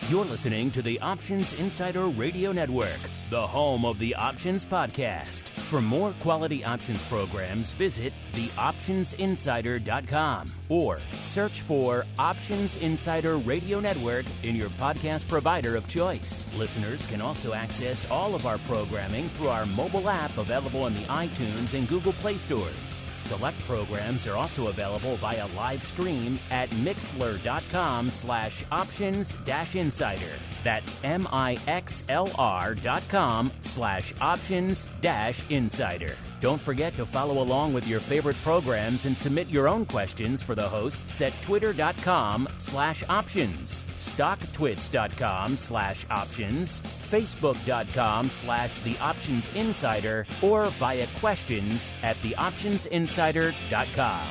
You're listening to the Options Insider Radio Network, the home of the Options Podcast. For more quality options programs, visit theoptionsinsider.com or search for Options Insider Radio Network in your podcast provider of choice. Listeners can also access all of our programming through our mobile app available in the iTunes and Google Play stores. Select programs are also available via live stream at mixlr.com/options-insider. That's mixlr.com/options-insider. Don't forget to follow along with your favorite programs and submit your own questions for the hosts at twitter.com/options, stocktwits.com/options, facebook.com/theoptionsinsider, or via questions at theoptionsinsider.com.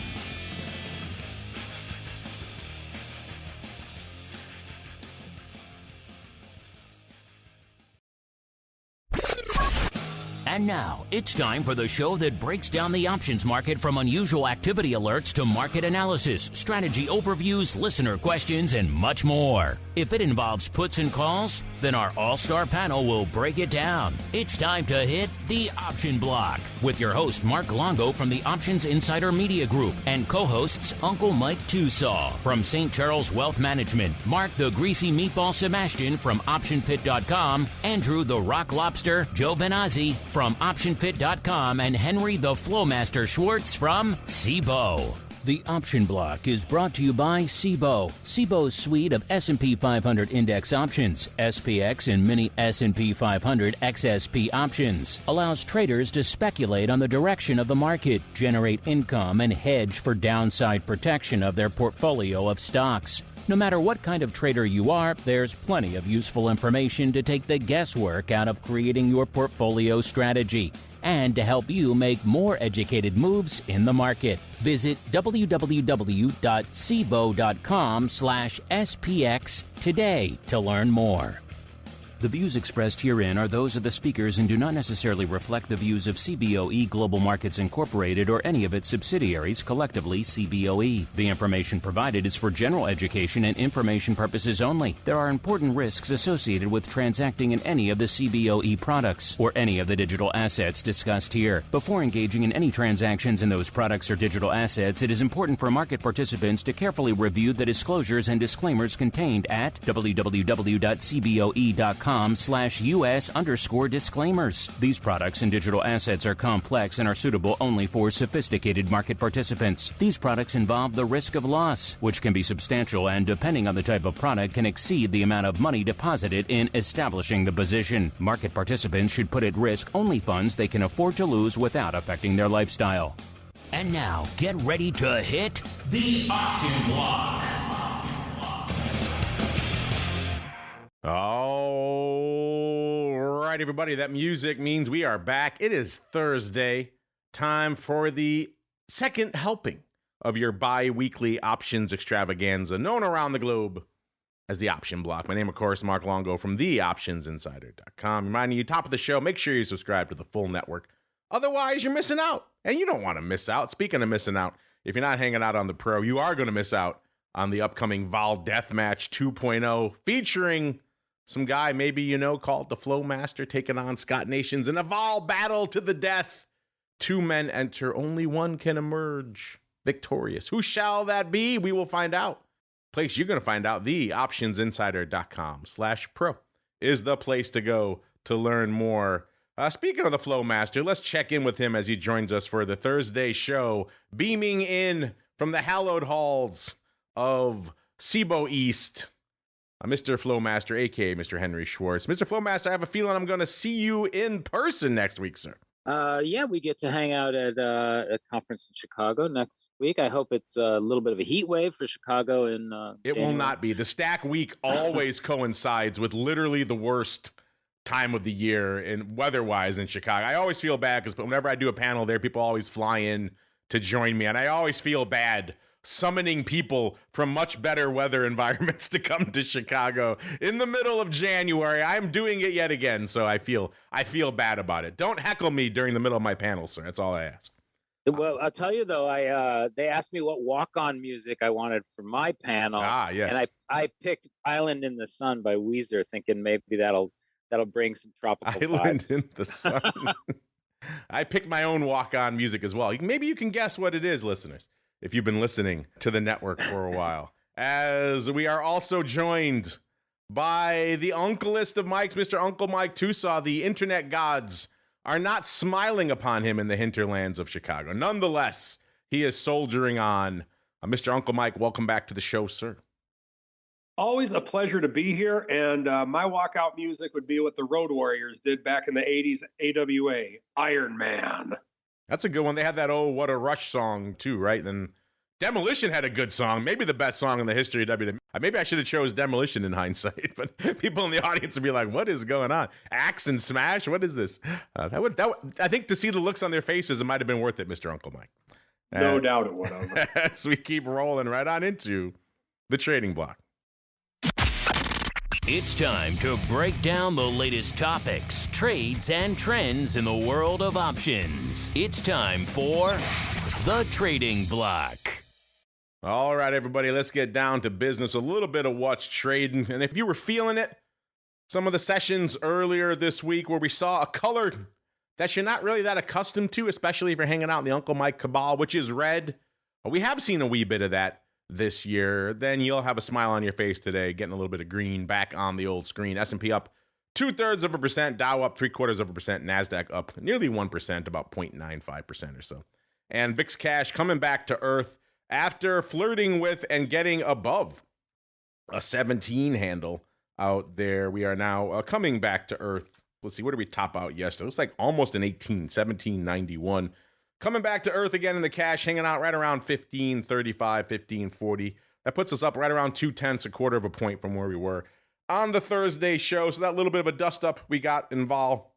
And now, it's time for the show that breaks down the options market from unusual activity alerts to market analysis, strategy overviews, listener questions, and much more. If it involves puts and calls, then our all-star panel will break it down. It's time to hit the Option Block with your host, Mark Longo from the Options Insider Media Group and co-hosts Uncle Mike Tosaw from St. Charles Wealth Management, Mark the Greasy Meatball Sebastian from OptionPit.com, Andrew the Rock Lobster Joe Benazzi from OptionPit.com, and Henry the Flowmaster Schwartz from CBOE. The Option Block is brought to you by CBOE. CBOE's suite of S&P 500 index options, SPX and mini S&P 500 XSP options, allows traders to speculate on the direction of the market, generate income, and hedge for downside protection of their portfolio of stocks. No matter what kind of trader you are, there's plenty of useful information to take the guesswork out of creating your portfolio strategy and to help you make more educated moves in the market. Visit www.cboe.com/SPX today to learn more. The views expressed herein are those of the speakers and do not necessarily reflect the views of CBOE Global Markets Incorporated or any of its subsidiaries, collectively CBOE. The information provided is for general education and information purposes only. There are important risks associated with transacting in any of the CBOE products or any of the digital assets discussed here. Before engaging in any transactions in those products or digital assets, it is important for market participants to carefully review the disclosures and disclaimers contained at www.cboe.com/US_disclaimers. These products and digital assets are complex and are suitable only for sophisticated market participants. These products involve the risk of loss, which can be substantial and, depending on the type of product, can exceed the amount of money deposited in establishing the position. Market participants should put at risk only funds they can afford to lose without affecting their lifestyle. And now, get ready to hit the Option Block. All right, everybody, that music means we are back. It is Thursday, time for the second helping of your bi-weekly options extravaganza, known around the globe as the Option Block. My name, of course, Mark Longo from theoptionsinsider.com. Reminding you, top of the show, make sure you subscribe to the full network. Otherwise, you're missing out, and you don't want to miss out. Speaking of missing out, if you're not hanging out on the Pro, you are going to miss out on the upcoming Vol Deathmatch 2.0, featuring some guy maybe you know called the Flowmaster taking on Scott Nations in a Vol battle to the death. Two men enter, only one can emerge victorious. Who shall that be? We will find out. Place you're going to find out, theoptionsinsider.com/pro is the place to go to learn more. Speaking of the Flowmaster, let's check in with him as he joins us for the Thursday show, beaming in from the hallowed halls of CBOE East. Mr. Flowmaster, a.k.a. Mr. Henry Schwartz. Mr. Flowmaster, I have a feeling I'm going to see you in person next week, sir. Yeah, we get to hang out at a conference in Chicago next week. I hope it's a little bit of a heat wave for Chicago. It will not be. The stack week always coincides with literally the worst time of the year and weather-wise in Chicago. I always feel bad because whenever I do a panel there, people always fly in to join me, and I always feel bad summoning people from much better weather environments to come to Chicago in the middle of January. I'm doing it yet again, so I feel bad about it. Don't heckle me during the middle of my panel, sir. That's all I ask. Well, I'll tell you though, they asked me what walk-on music I wanted for my panel, Yes. and I picked "Island in the Sun" by Weezer, thinking maybe that'll bring some tropical Island vibes. in the Sun. I picked my own walk-on music as well. Maybe you can guess what it is, listeners, if you've been listening to the network for a while. As we are also joined by the uncleest of Mikes, Mr. Uncle Mike Tosaw. The internet gods are not smiling upon him in the hinterlands of Chicago. Nonetheless, he is soldiering on. Mr. Uncle Mike, welcome back to the show, sir. Always a pleasure to be here, and my walkout music would be what the Road Warriors did back in the 80s, AWA, Iron Man. That's a good one. They had that "Oh, What a Rush" song, too, right? Then Demolition had a good song, maybe the best song in the history of WWE. Maybe I should have chose Demolition in hindsight, but people in the audience would be like, what is going on? Axe and Smash? What is this? I think to see the looks on their faces, it might have been worth it, Mr. Uncle Mike. No doubt it would have. As we keep rolling right on into the trading block. It's time to break down the latest topics, trades, and trends in the world of options. It's time for the trading block. All right, everybody, let's get down to business. A little bit of what's trading. And if you were feeling it, some of the sessions earlier this week where we saw a color that you're not really that accustomed to, especially if you're hanging out in the Uncle Mike cabal, which is red. We have seen a wee bit of that this year. Then you'll have a smile on your face today, getting a little bit of green back on the old screen. S&P up 0.2%, Dow up 0.75%, NASDAQ up nearly 1%, about 0.95% or so. And VIX cash coming back to earth after flirting with and getting above a 17 handle out there. We are now coming back to earth. Let's see, what did we top out yesterday? It looks like almost an 18, 17.91. Coming back to earth again in the cash, hanging out right around 15.35, 15.40. That puts us up right around 0.2, a quarter of a point from where we were on the Thursday show. So that little bit of a dust up we got involved,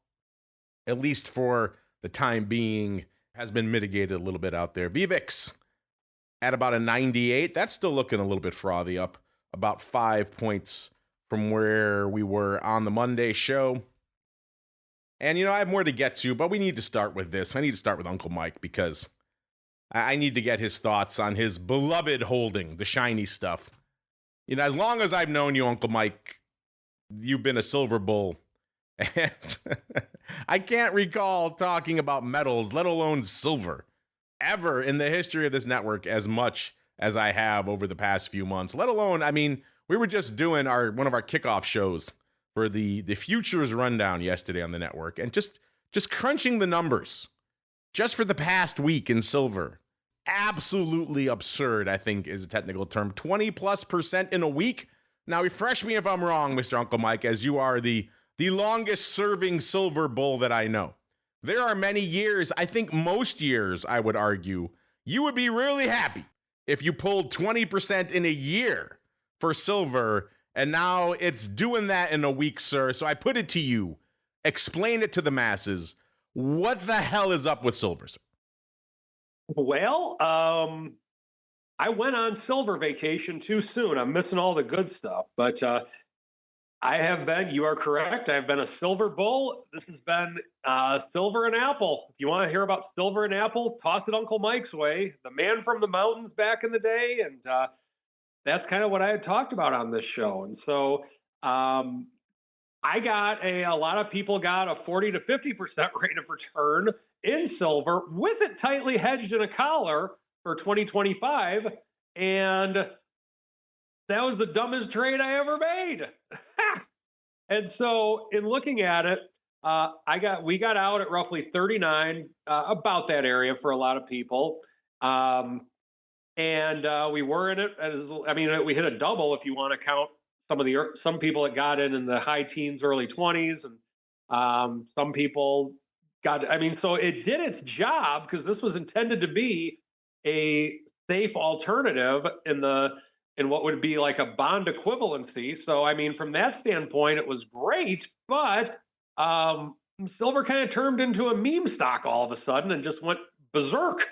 at least for the time being, has been mitigated a little bit out there. VVIX at about a 98. That's still looking a little bit frothy, up about 5 points from where we were on the Monday show. And, I have more to get to, but we need to start with this. I need to start with Uncle Mike because I need to get his thoughts on his beloved holding, the shiny stuff. As long as I've known you, Uncle Mike, you've been a silver bull. And I can't recall talking about metals, let alone silver, ever in the history of this network as much as I have over the past few months. Let alone, we were just doing one of our kickoff shows for the futures rundown yesterday on the network, and just crunching the numbers just for the past week in silver. Absolutely absurd, I think is a technical term. 20+% in a week. Now, refresh me if I'm wrong, Mr. Uncle Mike, as you are the longest serving silver bull that I know. There are many years, I think most years, I would argue, you would be really happy if you pulled 20% in a year for silver. And now it's doing that in a week, sir. So I put it to you. Explain it to the masses. What the hell is up with silver, sir? Well, I went on silver vacation too soon. I'm missing all the good stuff. But I have been, you are correct, I've been a silver bull. This has been silver and apple. If you want to hear about silver and apple, toss it Uncle Mike's way. The man from the mountains back in the day. And that's kind of what I had talked about on this show. And so I got a lot of people got a 40 to 50% rate of return in silver with it tightly hedged in a collar for 2025. And that was the dumbest trade I ever made. And so in looking at it, we got out at roughly 39, about that area for a lot of people. And we were in it. We hit a double if you want to count some people that got in the high teens, early 20s, and some people got. So it did its job because this was intended to be a safe alternative in what would be like a bond equivalency. So from that standpoint, it was great, but silver kind of turned into a meme stock all of a sudden and just went berserk.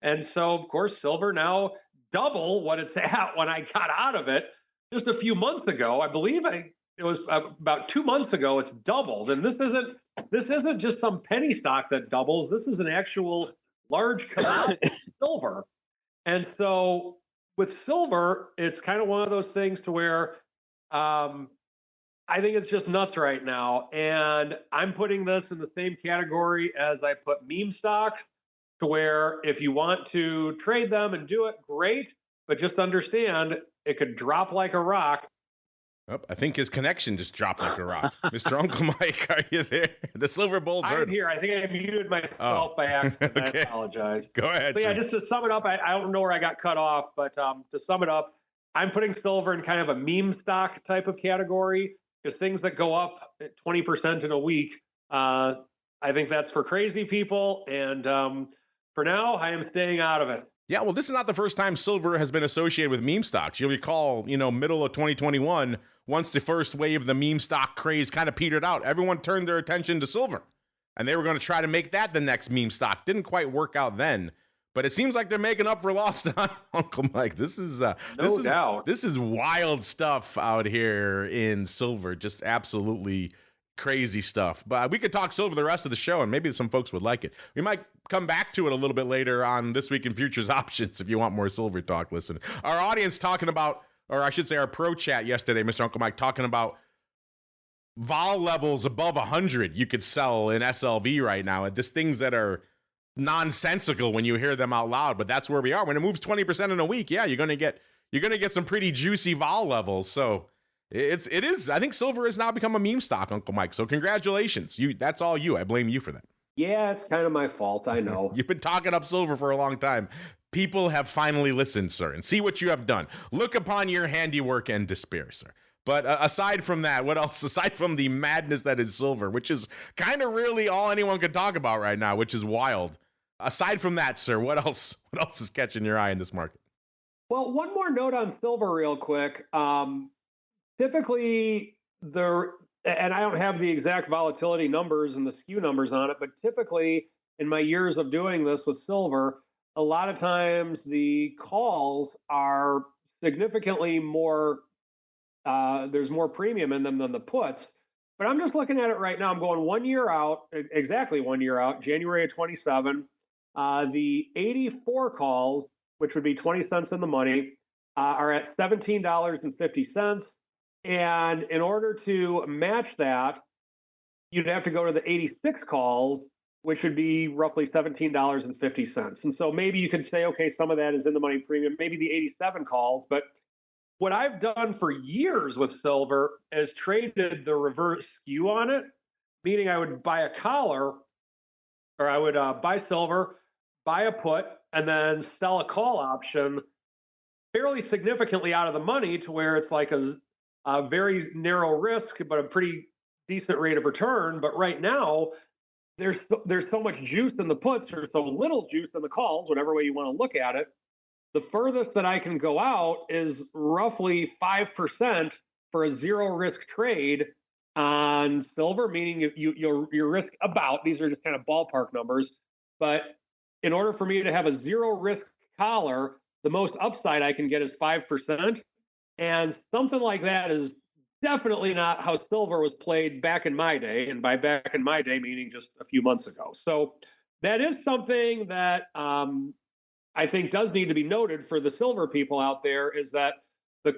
And so, of course, silver now double what it's at when I got out of it just a few months ago. I believe it was about 2 months ago. It's doubled, and this isn't just some penny stock that doubles. This is an actual large commodity silver. And so with silver, it's kind of one of those things to where I think it's just nuts right now. And I'm putting this in the same category as I put meme stocks, to where if you want to trade them and do it, great. But just understand it could drop like a rock. Oh, I think his connection just dropped like a rock. Mr. Uncle Mike, are you there? The Silver Bulls I'm here. I think I muted myself by accident. Okay. I apologize. Go ahead. But yeah, sir. just to sum it up, I don't know where I got cut off, but to sum it up, I'm putting silver in kind of a meme stock type of category, because things that go up at 20% in a week, I think that's for crazy people. And for now, I am staying out of it. Yeah, well, this is not the first time silver has been associated with meme stocks. You'll recall, middle of 2021, once the first wave of the meme stock craze kind of petered out, everyone turned their attention to silver. And they were going to try to make that the next meme stock. Didn't quite work out then. But it seems like they're making up for lost time, Uncle Mike. This is doubt. This is wild stuff out here in silver. Just absolutely crazy stuff. But we could talk silver the rest of the show, and maybe some folks would like it. We might come back to it a little bit later on This Week in Futures Options if you want more silver talk. Listen, our audience talking about, or I should say our pro chat yesterday, Mr. Uncle Mike, talking about vol levels above 100 you could sell in SLV right now. And just things that are nonsensical when you hear them out loud, but that's where we are. When it moves 20% in a week, yeah, you're gonna get some pretty juicy vol levels. So it is. I think silver has now become a meme stock, Uncle Mike. So congratulations. That's all you. I blame you for that. Yeah, it's kind of my fault. I know. You've been talking up silver for a long time. People have finally listened, sir, and see what you have done. Look upon your handiwork and despair, sir. But aside from that, what else? Aside from the madness that is silver, which is kind of really all anyone could talk about right now, which is wild. Aside from that, sir, what else is catching your eye in this market? Well, one more note on silver real quick. Typically, and I don't have the exact volatility numbers and the skew numbers on it, but typically in my years of doing this with silver, a lot of times the calls are significantly more, there's more premium in them than the puts. But I'm just looking at it right now. I'm going 1 year out, exactly 1 year out, January of 27. The 84 calls, which would be 20 cents in the money, are at $17.50. And in order to match that, you'd have to go to the 86 calls, which would be roughly $17.50. And so maybe you could say, okay, some of that is in the money premium, maybe the 87 calls. But what I've done for years with silver is traded the reverse skew on it, meaning I would buy a collar, or I would buy silver, buy a put, and then sell a call option fairly significantly out of the money, to where it's like a very narrow risk, but a pretty decent rate of return. But right now, there's so much juice in the puts, there's so little juice in the calls, whatever way you want to look at it. The furthest that I can go out is roughly 5% for a zero risk trade on silver, meaning your risk about, these are just kind of ballpark numbers, but in order for me to have a zero risk collar, the most upside I can get is 5%. And something like that is definitely not how silver was played back in my day. And by back in my day, meaning just a few months ago. So that is something that I think does need to be noted for the silver people out there, is that the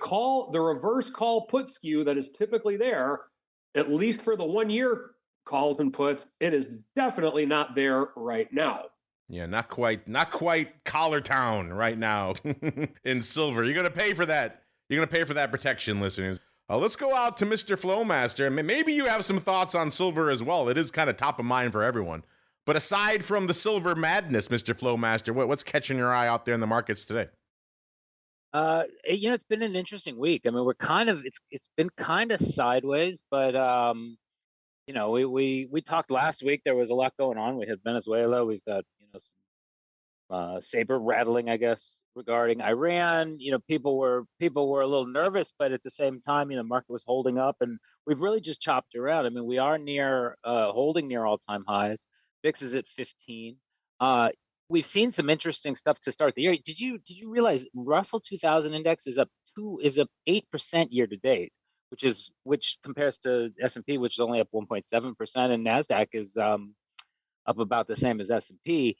reverse call put skew that is typically there, at least for the 1 year calls and puts, it is definitely not there right now. Yeah, not quite Collar Town right now in silver. You're going to pay for that. You're going to pay for that protection, listeners. Let's go out to Mr. Flowmaster. And maybe you have some thoughts on silver as well. It is kind of top of mind for everyone. But aside from the silver madness, Mr. Flowmaster, what's catching your eye out there in the markets today? It's been an interesting week. I mean, it's been kind of sideways, but we talked last week. There was a lot going on. We had Venezuela. We've got some saber rattling, I guess, regarding Iran. People were a little nervous, but at the same time, the market was holding up, and we've really just chopped around. I mean, we are holding near all-time highs. VIX is at 15. We've seen some interesting stuff to start the year. Did you realize Russell 2000 index is up 8% year to date, which compares to S&P, which is only up 1.7%, and Nasdaq is up about the same as S&P.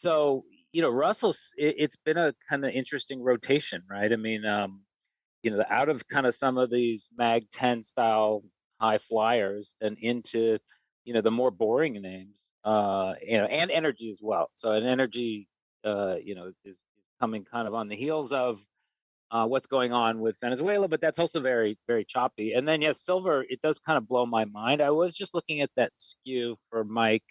So, Russell's, it's been a kind of interesting rotation, right? I mean, out of kind of some of these Mag 10 style high flyers and into, the more boring names, and energy as well. So an energy, is coming kind of on the heels of what's going on with Venezuela, but that's also very, very choppy. And then, yes, silver, it does kind of blow my mind. I was just looking at that skew for Mike.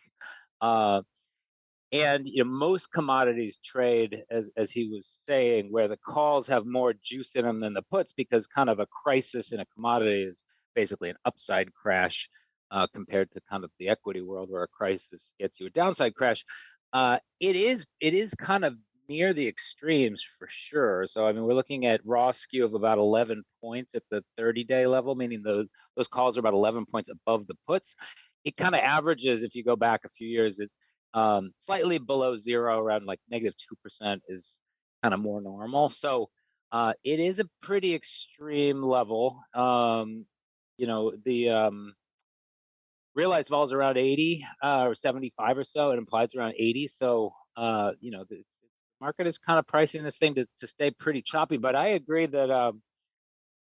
And most commodities trade, as he was saying, where the calls have more juice in them than the puts, because kind of a crisis in a commodity is basically an upside crash compared to kind of the equity world, where a crisis gets you a downside crash. It is kind of near the extremes for sure. So I mean, we're looking at raw skew of about 11 points at the 30-day level, meaning those calls are about 11 points above the puts. It kind of averages, if you go back a few years, slightly below zero, around like -2% is kind of more normal. So it is a pretty extreme level. The realized vol is around 80 or 75 or so. It implies around 80. So the market is kind of pricing this thing to stay pretty choppy. But I agree that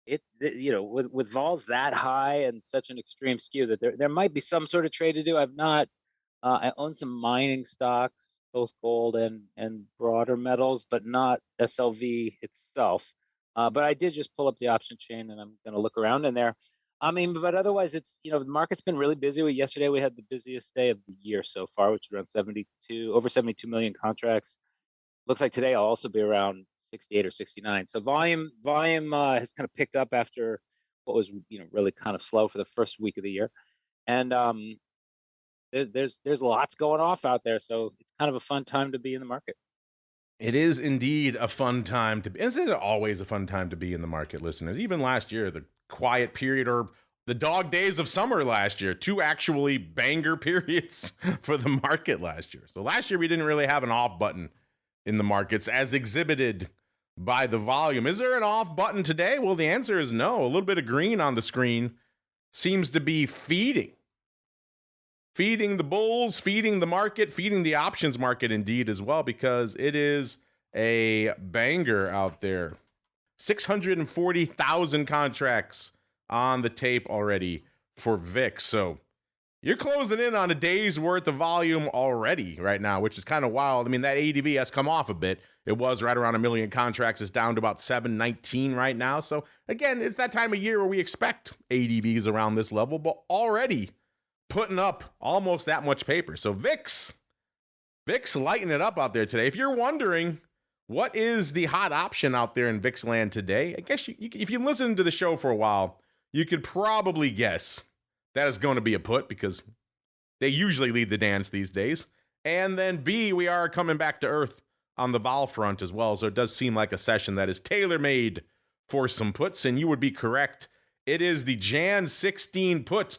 with vols that high and such an extreme skew, that there might be some sort of trade to do. I own some mining stocks, both gold and broader metals, but not SLV itself. But I did just pull up the option chain, and I'm going to look around in there. I mean, but otherwise, it's, the market's been really busy. Yesterday we had the busiest day of the year so far, which is around over 72 million contracts. Looks like today I'll also be around 68 or 69. So volume has kind of picked up after what was, really kind of slow for the first week of the year. And there's lots going off out there, so it's kind of a fun time to be in the market. It is indeed a fun time to be. Isn't it always a fun time to be in the market, listeners? Even last year, the quiet period, or the dog days of summer last year, 2 actually banger periods for the market last year. So last year we didn't really have an off button in the markets as exhibited by the volume. Is there an off button today? Well, the answer is no. A little bit of green on the screen seems to be feeding the bulls, feeding the market, feeding the options market indeed as well, because it is a banger out there. 640,000 contracts on the tape already for VIX. So you're closing in on a day's worth of volume already right now, which is kind of wild. I mean, that ADV has come off a bit. It was right around 1 million contracts. It's down to about 719 right now. So again, it's that time of year where we expect ADVs around this level, but already putting up almost that much paper. So VIX lighting it up out there today. If you're wondering what is the hot option out there in VIX land today, I guess if you listen to the show for a while, you could probably guess that is going to be a put, because they usually lead the dance these days. And then B, we are coming back to earth on the vol front as well. So it does seem like a session that is tailor-made for some puts, and you would be correct. It is the Jan 16 put,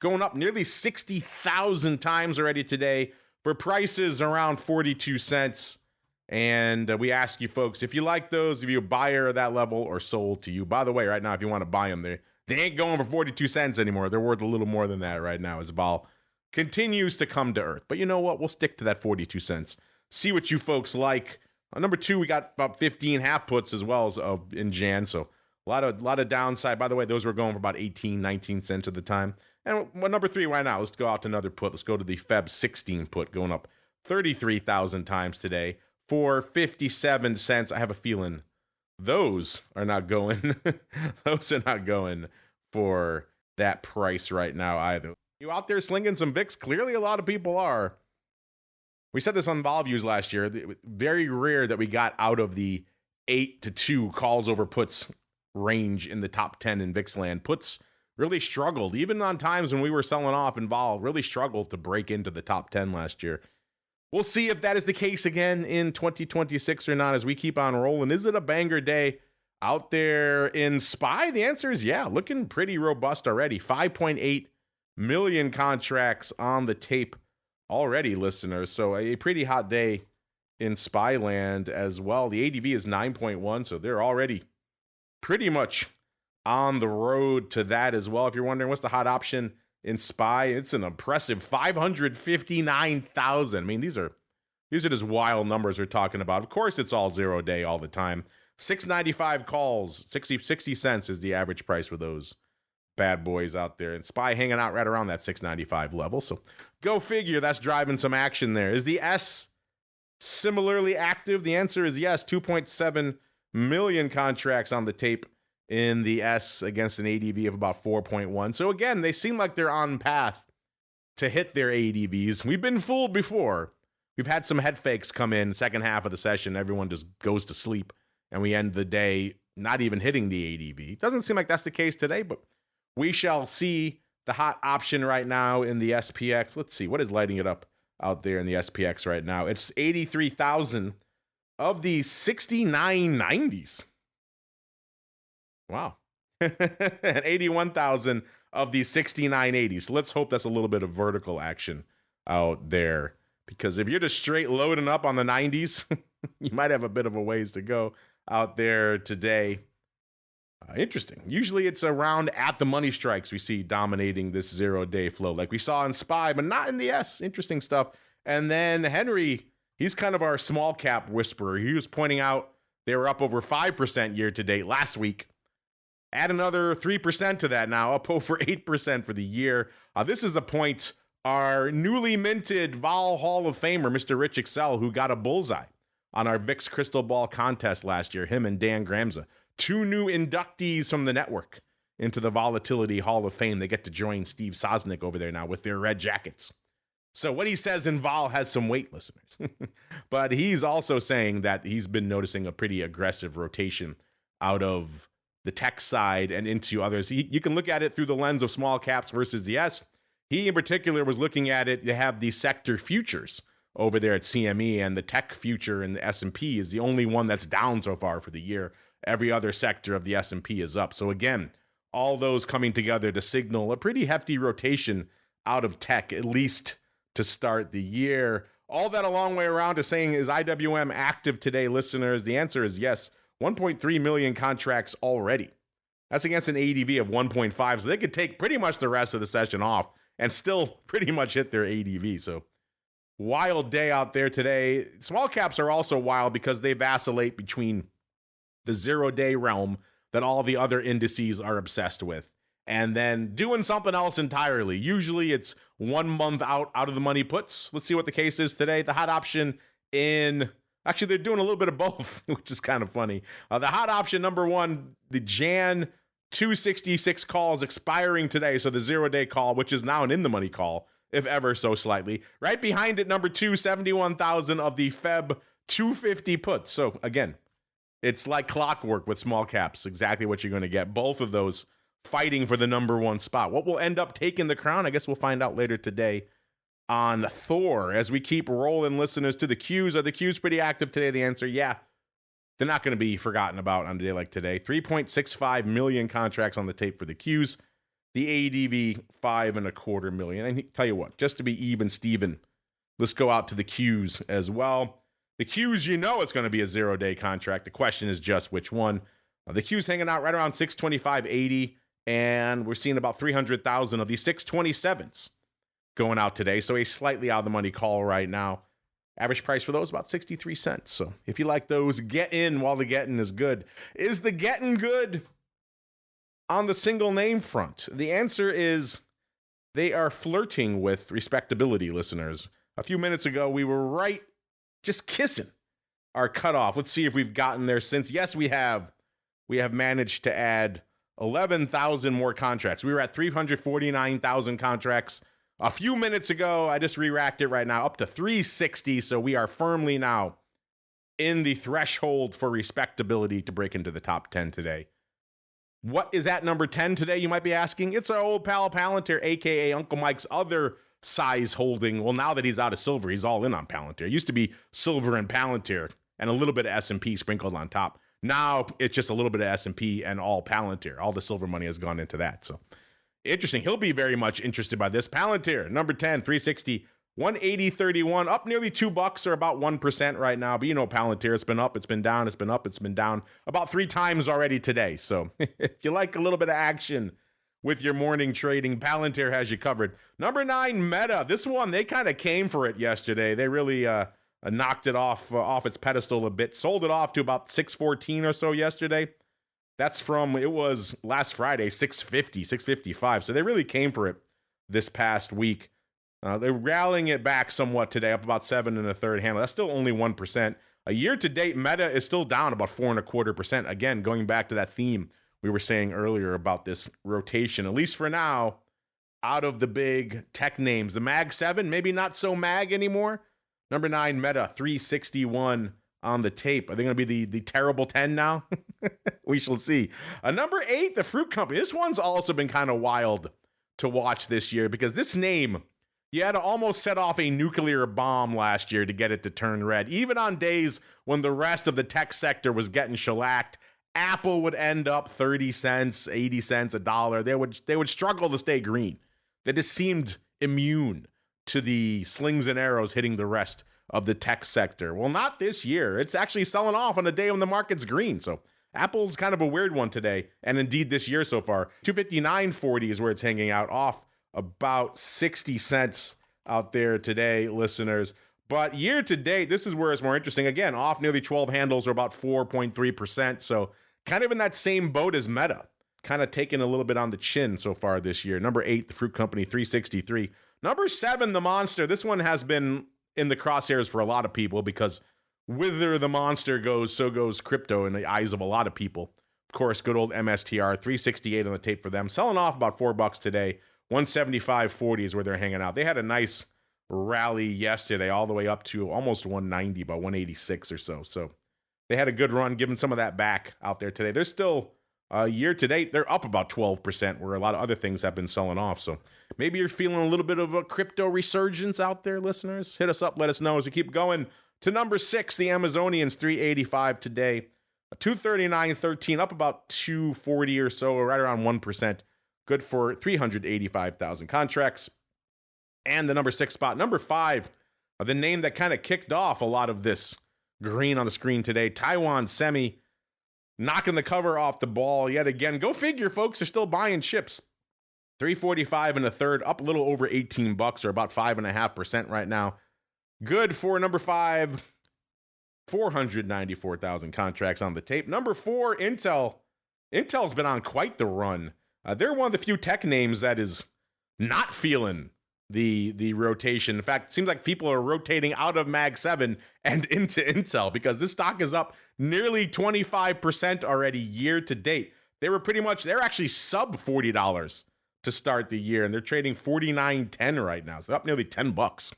going up nearly 60,000 times already today for prices around 42 cents. And we ask you folks, if you like those, if you're a buyer of that level or sold to you. By the way, right now, if you want to buy them, they ain't going for 42 cents anymore. They're worth a little more than that right now as vol continues to come to earth. But you know what? We'll stick to that 42 cents. See what you folks like. On number 2, we got about 15 half puts as well as in Jan. So a lot of downside. By the way, those were going for about 18, 19 cents at the time. And number 3 right now, let's go out to another put. Let's go to the Feb 16 put, going up 33,000 times today for 57 cents. I have a feeling those are not going. Those are not going for that price right now either. You out there slinging some VIX? Clearly a lot of people are. We said this on Vol Views last year. Very rare that we got out of the 8-2 calls over puts range in the top 10 in VIX land. Puts really struggled, even on times when we were selling off in vol, really struggled to break into the top 10 last year. We'll see if that is the case again in 2026 or not as we keep on rolling. Is it a banger day out there in SPY? The answer is yeah, looking pretty robust already. 5.8 million contracts on the tape already, listeners. So a pretty hot day in SPY land as well. The ADV is 9.1, so they're already pretty much on the road to that as well. If you're wondering what's the hot option in SPY, it's an impressive 559,000. I mean, these are These are just wild numbers we're talking about. Of course, it's all 0 day all the time. 6.95 calls, 60 cents is the average price for those bad boys out there. And SPY hanging out right around that 6.95 level. So go figure, that's driving some action there. Is the S similarly active? The answer is yes. 2.7 million contracts on the tape in the S against an ADV of about 4.1. So again, they seem like they're on path to hit their ADVs. We've been fooled before. We've had some head fakes come in second half of the session. Everyone just goes to sleep, and we end the day not even hitting the ADV. Doesn't seem like that's the case today, but we shall see. The hot option right now in the SPX. Let's see, what is lighting it up out there in the SPX right now? It's 83,000 of the 6990s. Wow. And 81,000 of the 6980s. Let's hope that's a little bit of vertical action out there. Because if you're just straight loading up on the 90s, you might have a bit of a ways to go out there today. Interesting. Usually it's around at the money strikes we see dominating this 0 day flow, like we saw in SPY, but not in the S. Interesting stuff. And then Henry, he's kind of our small cap whisperer. He was pointing out they were up over 5% year to date last week. Add another 3% to that now, up over 8% for the year. This is a point our newly minted Vol Hall of Famer, Mr. Rich Excel, who got a bullseye on our VIX Crystal Ball contest last year, him and Dan Gramza. 2 new inductees from the network into the Volatility Hall of Fame. They get to join Steve Sosnick over there now with their red jackets. So what he says in Vol has some weight, listeners. But he's also saying that he's been noticing a pretty aggressive rotation out of the tech side and into others. You can look at it through the lens of small caps versus the S. He in particular was looking at it. They have the sector futures over there at CME, and the tech future in the S&P is the only one that's down so far for the year. Every other sector of the S&P is up. So again, all those coming together to signal a pretty hefty rotation out of tech, at least to start the year. All that a long way around to saying, is IWM active today, listeners? The answer is yes. 1.3 million contracts already. That's against an ADV of 1.5, so they could take pretty much the rest of the session off and still pretty much hit their ADV. So wild day out there today. Small caps are also wild because they vacillate between the 0 day realm that all the other indices are obsessed with, and then doing something else entirely. Usually it's 1 month out of the money puts. Let's see what the case is today. The hot option in, actually they're doing a little bit of both, which is kind of funny. The hot option number 1, the Jan 266 call is expiring today. So the 0 day call, which is now an in the money call, if ever so slightly. Right behind it, number 2, 71,000 of the Feb 250 puts. So again, it's like clockwork with small caps, exactly what you're going to get. Both of those fighting for the number 1 spot. What will end up taking the crown, I guess we'll find out later today on Thor. As we keep rolling, listeners, to the Qs. Are the Qs pretty active today? The answer, yeah. They're not going to be forgotten about on a day like today. 3.65 million contracts on the tape for the Qs. The ADV, 5.25 million. And tell you what, just to be even, Steven, let's go out to the Qs as well. The Qs, you know it's going to be a 0 day contract. The question is just which one. The Qs hanging out right around 625.80, and we're seeing about 300,000 of these 627s going out today. So a slightly out of the money call right now. Average price for those about 63 cents. So if you like those, get in while the getting is good. Is the getting good on the single name front? The answer is they are flirting with respectability, listeners. A few minutes ago, we were right, just kissing our cutoff. Let's see if we've gotten there since. Yes, we have. We have managed to add 11,000 more contracts. We were at 349,000 contracts a few minutes ago. I just re-racked it right now, up to 360. So we are firmly now in the threshold for respectability to break into the top 10 today. What is at number 10 today, you might be asking? It's our old pal Palantir, a.k.a. Uncle Mike's other size holding. Well, now that he's out of silver, he's all in on Palantir. It used to be silver and Palantir and a little bit of S&P sprinkled on top. Now it's just a little bit of S&P and all Palantir. All the silver money has gone into that. So interesting. He'll be very much interested by this. Palantir, number 10, 360, 180.31, up nearly $2 or about 1% right now. But you know Palantir, it's been up, it's been down, it's been up, it's been down about 3 times already today. So if you like a little bit of action with your morning trading, Palantir has you covered. Number 9, Meta. This one, they kind of came for it yesterday. They really knocked it off its pedestal a bit. Sold it off to about 614 or so yesterday. That's from, it was last Friday, 650, 655. So they really came for it this past week. They're rallying it back somewhat today, up about 7 1/3 handle. That's still only 1%. A year-to-date, Meta is still down about 4.25%. Again, going back to that theme we were saying earlier about this rotation, at least for now, out of the big tech names. The Mag 7, maybe not so Mag anymore. Number 9, Meta, 361 on the tape. Are they going to be the terrible 10 now? We shall see. Number 8, the Fruit Company. This one's also been kind of wild to watch this year because this name, you had to almost set off a nuclear bomb last year to get it to turn red. Even on days when the rest of the tech sector was getting shellacked, Apple would end up 30 cents, 80 cents, $1. They would struggle to stay green. They just seemed immune to the slings and arrows hitting the rest of the tech sector. Well, not this year. It's actually selling off on a day when the market's green. So Apple's kind of a weird one today. And indeed this year so far, 259.40 is where it's hanging out, off about 60 cents out there today, listeners. But year to date, this is where it's more interesting. Again, off nearly 12 handles, or about 4.3%. So kind of in that same boat as Meta, kind of taking a little bit on the chin so far this year. Number 8, the Fruit Company, 363. Number 7, the Monster. This one has been in the crosshairs for a lot of people because whither the monster goes, so goes crypto in the eyes of a lot of people. Of course, good old MSTR, 368 on the tape for them. Selling off about $4 today. 175.40 is where they're hanging out. They had a nice rally yesterday all the way up to almost 190, about 186 or so. So they had a good run, giving some of that back out there today. They're still, year to date, they're up about 12%, where a lot of other things have been selling off. So maybe you're feeling a little bit of a crypto resurgence out there, listeners. Hit us up, let us know as we keep going. To number 6, the Amazonians, 385 today. 239.13, up about 240 or so, right around 1%. Good for 385,000 contracts. And the number 6 spot, number 5, the name that kind of kicked off a lot of this green on the screen today, Taiwan Semi, knocking the cover off the ball yet again. Go figure, folks, they're still buying chips. 345 1/3, up a little over $18, or about 5.5% right now. Good for number 5, 494,000 contracts on the tape. Number 4, Intel. Intel's been on quite the run. They're one of the few tech names that is not feeling the rotation. In fact, it seems like people are rotating out of Mag 7 and into Intel because this stock is up nearly 25% already year to date. They're actually sub $40 to start the year, and they're trading $49.10 right now. So they're up nearly $10.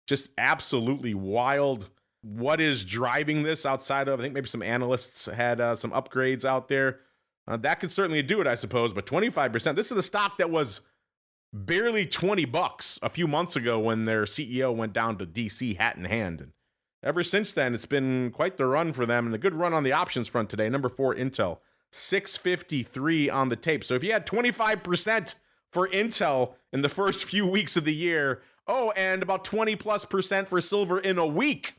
Just absolutely wild. What is driving this outside of, I think maybe some analysts had some upgrades out there. That could certainly do it, I suppose, but 25%. This is the stock that was barely $20 a few months ago when their CEO went down to DC hat in hand. And ever since then, it's been quite the run for them, and a good run on the options front today. Number 4, Intel, 653 on the tape. So if you had 25% for Intel in the first few weeks of the year, and about 20+% for silver in a week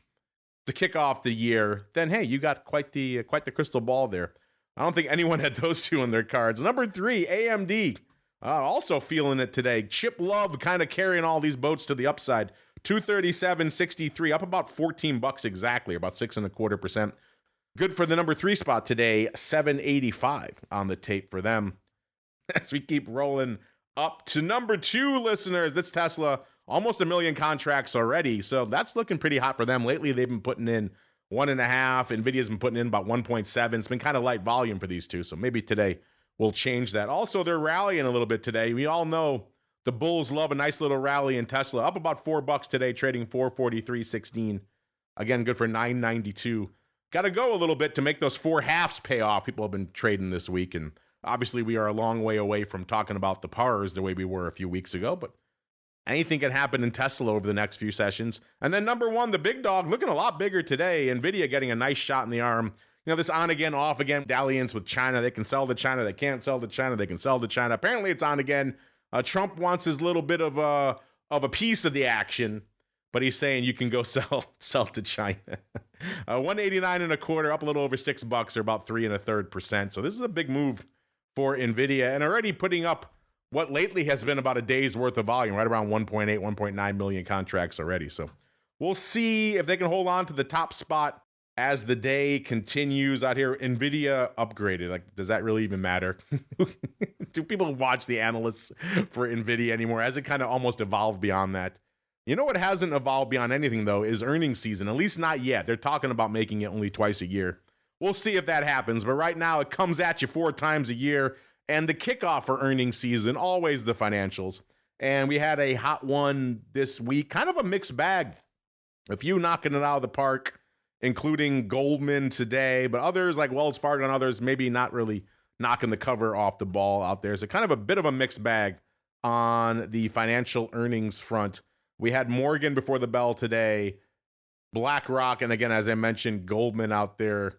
to kick off the year, then hey, you got quite the crystal ball there. I don't think anyone had those two on their cards. Number 3, AMD. Also feeling it today. Chip Love kind of carrying all these boats to the upside. 237.63, up about $14 exactly, about 6.25%. Good for the number 3 spot today, 785 on the tape for them. As we keep rolling up to number 2, listeners, it's Tesla. Almost 1 million contracts already, so that's looking pretty hot for them. Lately, they've been putting in 1.5. Nvidia's been putting in about 1.7. It's been kind of light volume for these two, so maybe today we'll change that. Also, they're rallying a little bit today. We all know the bulls love a nice little rally in Tesla. Up about $4 today, trading 443.16. Again, good for 992. Got to go a little bit to make those 4 halves pay off. People have been trading this week, and obviously we are a long way away from talking about the pars the way we were a few weeks ago, but anything can happen in Tesla over the next few sessions. And then number 1, the big dog, looking a lot bigger today. Nvidia getting a nice shot in the arm. You know, this on again, off again dalliance with China. They can sell to China. They can't sell to China. They can sell to China. Apparently it's on again. Trump wants his little bit of a piece of the action, but he's saying you can go sell to China. 189.25, up a little over $6, or about 3.33%. So this is a big move for Nvidia, and already putting up what lately has been about a day's worth of volume, right around 1.8, 1.9 million contracts already. So we'll see if they can hold on to the top spot as the day continues out here. Nvidia upgraded. Like, does that really even matter? Do people watch the analysts for Nvidia anymore? Has it kind of almost evolved beyond that? You know what hasn't evolved beyond anything, though, is earnings season. At least not yet. They're talking about making it only twice a year. We'll see if that happens. But right now, it comes at you 4 times a year. And the kickoff for earnings season, always the financials. And we had a hot one this week. Kind of a mixed bag. A few knocking it out of the park, including Goldman today. But others, like Wells Fargo and others, maybe not really knocking the cover off the ball out there. So kind of a bit of a mixed bag on the financial earnings front. We had Morgan before the bell today, BlackRock, and again, as I mentioned, Goldman out there.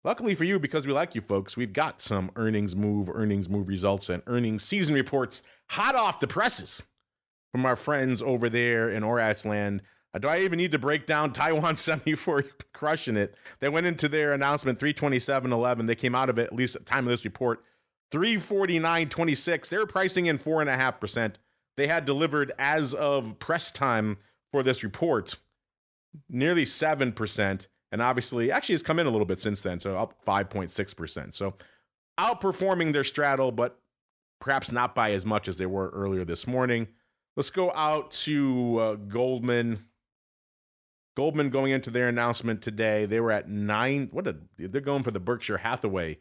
Luckily for you, because we like you folks, we've got some earnings move results and earnings season reports hot off the presses from our friends over there in Oras land. Do I even need to break down Taiwan Semi for crushing it? They went into their announcement 327.11. They came out of it, at least at the time of this report, 349.26. They were pricing in 4.5%. They had delivered, as of press time for this report, nearly 7%. And obviously, actually, it's come in a little bit since then, so up 5.6%. So outperforming their straddle, but perhaps not by as much as they were earlier this morning. Let's go out to Goldman. Goldman going into their announcement today, they were at 9. They're going for the Berkshire Hathaway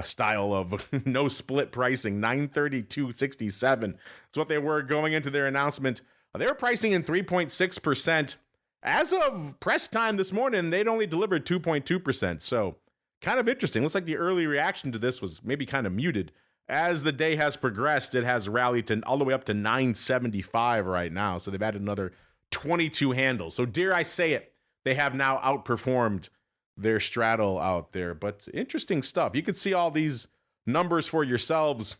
style of no split pricing, 932.67. That's what they were going into their announcement. They were pricing in 3.6%. As of press time this morning, they'd only delivered 2.2%. So kind of interesting. Looks like the early reaction to this was maybe kind of muted. As the day has progressed, it has rallied to all the way up to 975 right now. So they've added another 22 handles. So dare I say it, they have now outperformed their straddle out there. But interesting stuff. You can see all these numbers for yourselves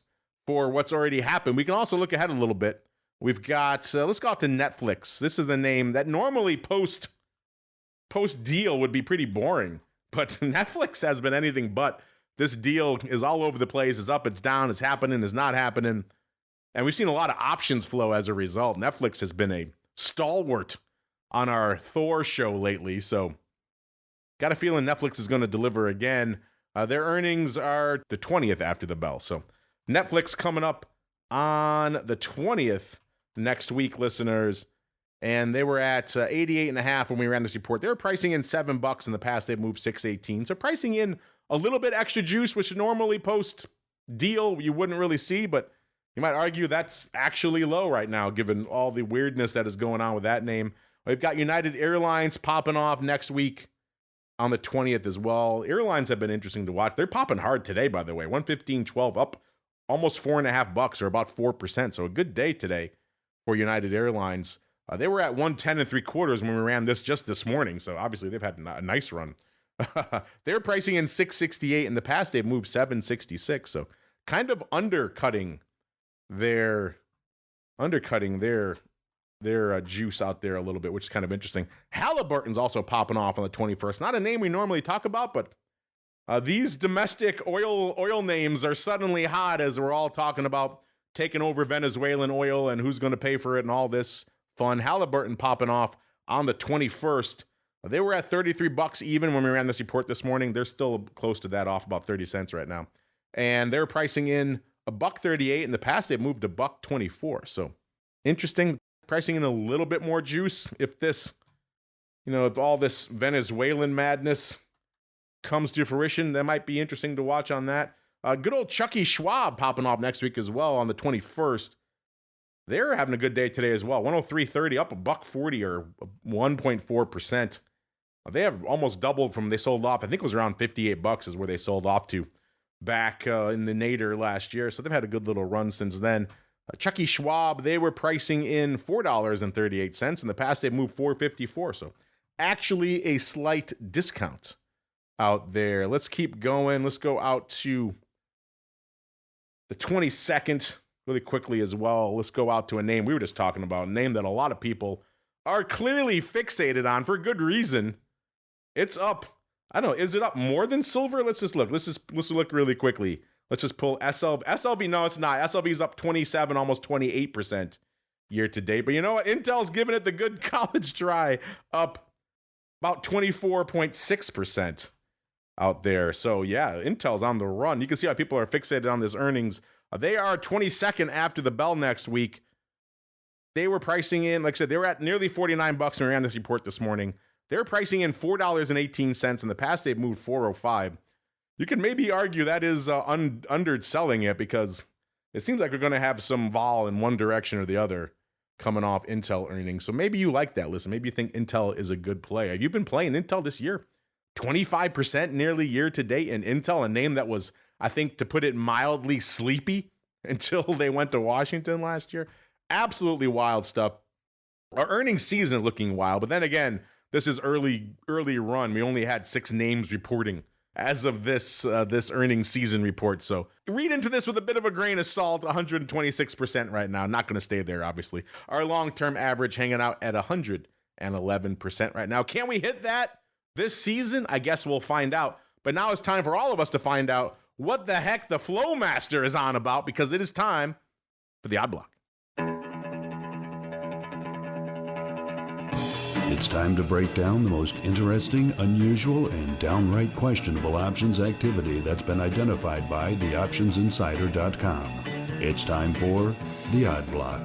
for what's already happened. We can also look ahead a little bit. We've got, let's go out to Netflix. This is the name that normally post deal would be pretty boring, but Netflix has been anything but. This deal is all over the place. It's up, it's down, it's happening, it's not happening. And we've seen a lot of options flow as a result. Netflix has been a stalwart on our Thor show lately, so got a feeling Netflix is going to deliver again. Their earnings are the 20th after the bell. So Netflix coming up on the 20th next week, listeners. And they were at 88.5 when we ran this report. They were pricing in $7 in the past. They've moved 6.18. So pricing in a little bit extra juice, which normally post deal you wouldn't really see, but you might argue that's actually low right now, given all the weirdness that is going on with that name. We've got United Airlines popping off next week on the 20th as well. Airlines have been interesting to watch. They're popping hard today, by the way. 115.12 up almost $4.50 or about 4%. So a good day today for United Airlines. They were at 110.75 when we ran this just this morning. So obviously they've had a nice run. They're pricing in 668. In the past, they've moved 766. So kind of undercutting their juice out there a little bit, which is kind of interesting. Halliburton's also popping off on the 21st. Not a name we normally talk about, but these domestic oil names are suddenly hot as we're all talking about taking over Venezuelan oil and who's going to pay for it and all this fun. Halliburton popping off on the 21st. They were at $33 even when we ran this report this morning. They're still close to that, off about 30 cents right now. And they're pricing in $1.38. In the past, they've moved to $1.24. So interesting. Pricing in a little bit more juice. If this, if all this Venezuelan madness comes to fruition, that might be interesting to watch on that. Good old Chucky Schwab popping off next week as well on the 21st. They're having a good day today as well. 103.30 up $1.40 or 1.4%. They have almost doubled from they sold off. I think it was around $58 is where they sold off to back in the nadir last year. So they've had a good little run since then. Chucky Schwab, they were pricing in $4.38. In the past, they moved $4.54. So actually a slight discount out there. Let's keep going. Let's go out to the 22nd really quickly as well. Let's go out to a name we were just talking about, a name that a lot of people are clearly fixated on for good reason. It's up. I don't know. Is it up more than silver? Let's look. Let's look really quickly. Let's just pull SLV. No, it's not. SLV is up 27, almost 28%. year to date. But you know what? Intel's giving it the good college try, up about 24.6% out there. So yeah, Intel's on the run. You can see how people are fixated on this earnings. They are 22nd after the bell next week. They were pricing in, like I said, they were at nearly $49 when we ran this report this morning. They're pricing in $4.18. In the past, they've moved $4.05. You can maybe argue that is underselling it, because it seems like we're going to have some vol in one direction or the other coming off Intel earnings. So maybe you like that. Listen, maybe you think Intel is a good play. Have you been playing Intel this year? 25% nearly year to date in Intel, a name that was, I think, to put it mildly, sleepy until they went to Washington last year. Absolutely wild stuff. Our earnings season is looking wild, but then again, this is early run. We only had 6 names reporting as of this earnings season report. So read into this with a bit of a grain of salt. 126% right now. Not going to stay there, obviously. Our long-term average hanging out at 111% right now. Can we hit that this season? I guess we'll find out. But now it's time for all of us to find out what the heck the Flowmaster is on about, because it is time for the Odd Block. It's time to break down the most interesting, unusual, and downright questionable options activity that's been identified by theoptionsinsider.com. It's time for the Odd Block.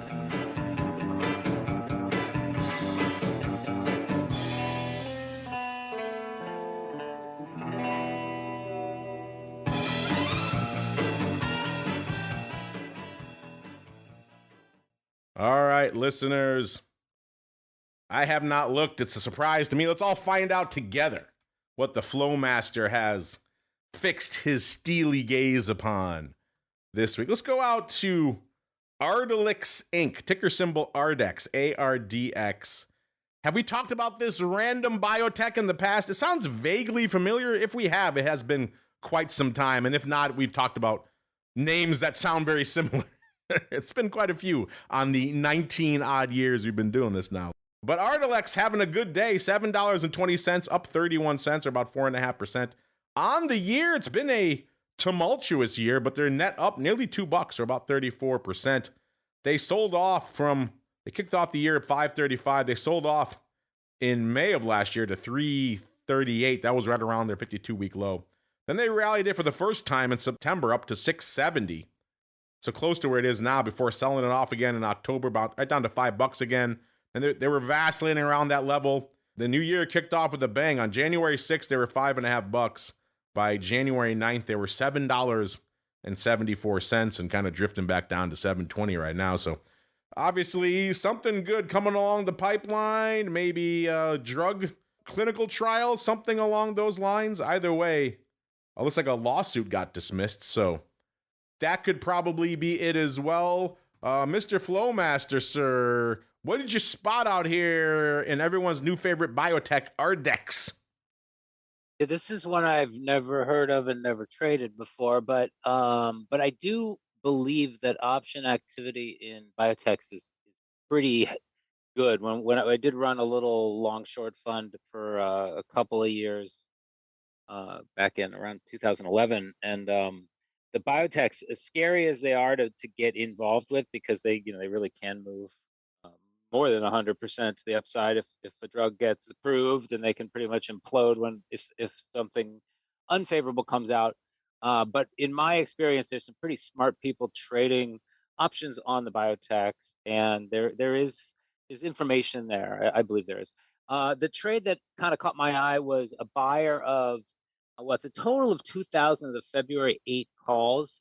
All right, listeners. I have not looked. It's a surprise to me. Let's all find out together what the Flowmaster has fixed his steely gaze upon this week. Let's go out to Ardelyx Inc., ticker symbol ARDX, ARDX. Have we talked about this random biotech in the past? It sounds vaguely familiar. If we have, it has been quite some time. And if not, we've talked about names that sound very similar. It's been quite a few on the 19 odd years we've been doing this now. But Ardelyx having a good day, $7.20, up 31 cents, or about 4.5%. On the year, it's been a tumultuous year, but they're net up nearly $2, or about 34%. They kicked off the year at $5.35. They sold off in May of last year to $3.38. That was right around their 52-week low. Then they rallied it for the first time in September up to $6.70. So close to where it is now, before selling it off again in October, about right down to $5 again. And they were vacillating around that level. The new year kicked off with a bang. On January 6th, they were $5.50. By January 9th, they were $7.74 and kind of drifting back down to $7.20 right now. So obviously something good coming along the pipeline, maybe drug clinical trials, something along those lines. Either way, it looks like a lawsuit got dismissed. So that could probably be it as well. Mr. Flowmaster, sir, what did you spot out here in everyone's new favorite biotech, ARDX? Yeah, this is one I've never heard of and never traded before, but I do believe that option activity in biotechs is pretty good. When I did run a little long short fund for a couple of years back in around 2011, and the biotechs, as scary as they are to get involved with, because they really can move more than 100% to the upside if a drug gets approved, and they can pretty much implode if something unfavorable comes out. But in my experience, there's some pretty smart people trading options on the biotechs, and there's information there. I believe there is. The trade that kind of caught my eye was a buyer of what's a total of 2,000 of the February 8 calls.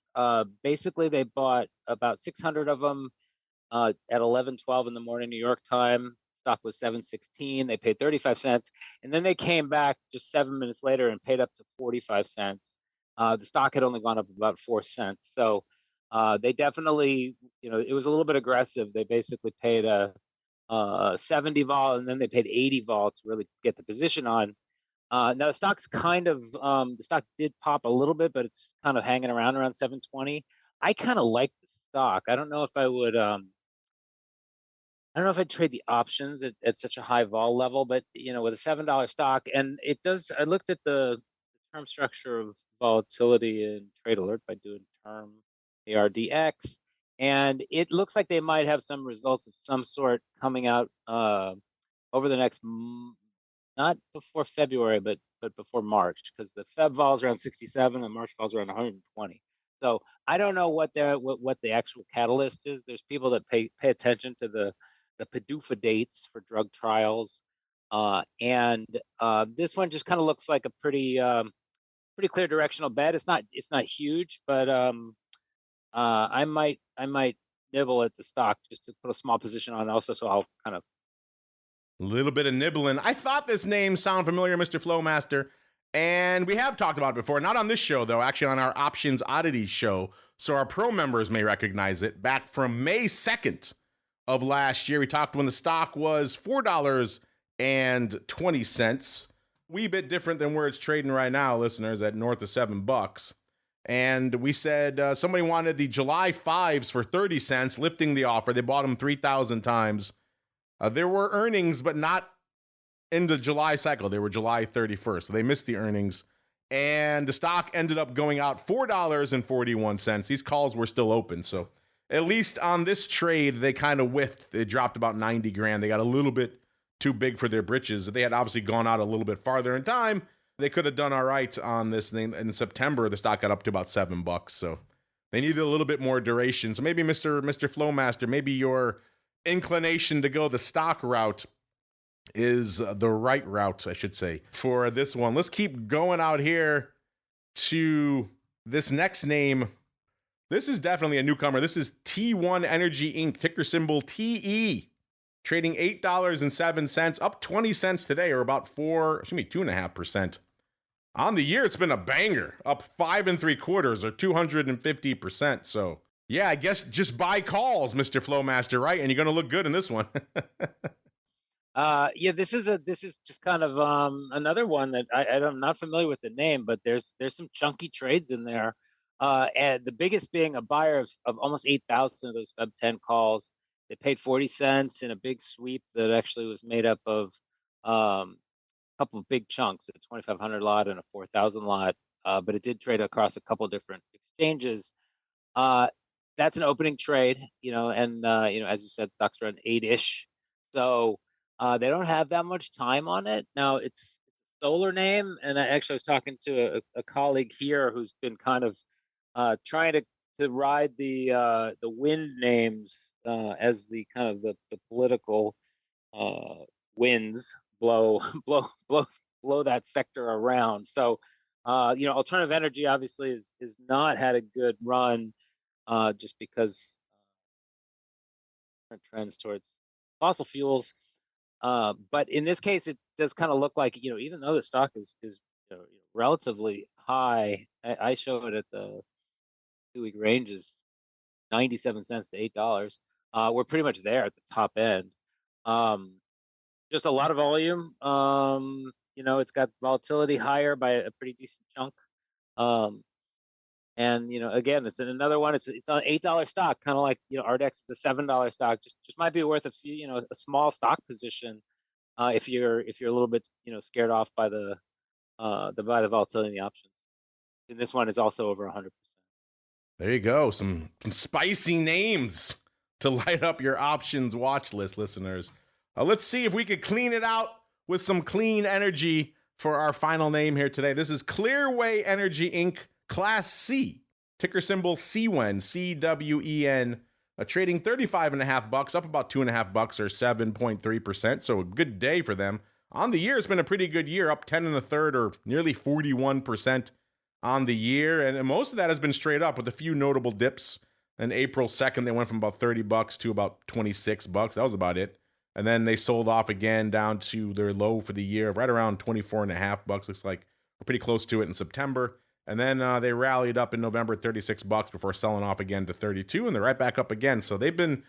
Basically, they bought about 600 of them at 11:12 in the morning New York time. Stock was $7.16. They paid 35 cents, and then they came back just 7 minutes later and paid up to 45 cents. The stock had only gone up about 4 cents, so they definitely, it was a little bit aggressive. They basically paid a 70 vol, and then they paid 80 vol to really get the position on. Now the stock's the stock did pop a little bit, but it's kind of hanging around 720. I kind of like the stock. I don't know if I would. I don't know if I'd trade the options at such a high vol level, but with a $7 stock, and it does. I looked at the term structure of volatility and trade alert by doing term ARDX, and it looks like they might have some results of some sort coming out over the next, not before February, but before March, because the Feb vol's around 67 and March vol's around 120. So I don't know what the actual catalyst is. There's people that pay attention to the PDUFA dates for drug trials, and this one just kind of looks like a pretty clear directional bet. It's not huge, but I might nibble at the stock just to put a small position on also, so I'll kind of a little bit of nibbling. I thought this name sounded familiar, Mr. Flowmaster, and we have talked about it before. Not on this show, though, actually on our Options Oddity show, so our pro members may recognize it. Back from May 2nd of last year, we talked when the stock was $4.20. Wee bit different than where it's trading right now, listeners, at north of $7. And we said somebody wanted the July 5s for 30 cents, lifting the offer. They bought them 3,000 times. There were earnings, but not in the July cycle. They were July 31st. So they missed the earnings. And the stock ended up going out $4.41. These calls were still open. So at least on this trade, they kind of whiffed. They dropped about 90 grand. They got a little bit too big for their britches. If they had obviously gone out a little bit farther in time, they could have done all right on this thing. In September, the stock got up to about $7. So they needed a little bit more duration. So maybe Mr. Flowmaster, maybe your inclination to go the stock route is the right route, I should say, for this one. Let's keep going out here to this next name. This is definitely a newcomer. This is T1 Energy Inc., ticker symbol TE, trading $8.07, up 20 cents today, or about 2.5%. On the year, it's been a banger, up 5 3/4 or 250%. So yeah, I guess just buy calls, Mr. Flowmaster, right? And you're going to look good in this one. Yeah, this is just kind of another one that I'm not familiar with the name, but there's some chunky trades in there. And the biggest being a buyer of almost 8,000 of those Feb 10 calls. They paid 40 cents in a big sweep that actually was made up of a couple of big chunks, a 2,500 lot and a 4,000 lot, but it did trade across a couple different exchanges. That's an opening trade, and as you said, stocks around 8-ish, so they don't have that much time on it. Now it's a solar name, and I actually was talking to a colleague here who's been kind of trying to ride the wind names as the kind of the political winds blow that sector around. So alternative energy obviously is not had a good run. Just because trends towards fossil fuels, but in this case, it does kind of look like even though the stock is relatively high, I show it at the 2-week range is 97 cents to $8. We're pretty much there at the top end. Just a lot of volume. It's got volatility higher by a pretty decent chunk. And again, it's another one. It's an $8 stock, kind of like ARDX is a $7 stock. Just might be worth a small stock position if you're a little bit scared off by the volatility in the options. And this one is also over 100%. There you go, some spicy names to light up your options watch list, listeners. Let's see if we could clean it out with some clean energy for our final name here today. This is Clearway Energy Inc., Class C, ticker symbol CWEN, CWEN, trading $35.50, up about $2.50 or 7.3%. So a good day for them. On the year, it's been a pretty good year, up 10 1/3 or nearly 41% on the year. And most of that has been straight up with a few notable dips. On April 2nd, they went from about $30 to about $26. That was about it. And then they sold off again down to their low for the year, right around $24.50. Looks like we're pretty close to it in September. And then they rallied up in November, $36 before selling off again to 32, and they're right back up again. So they've been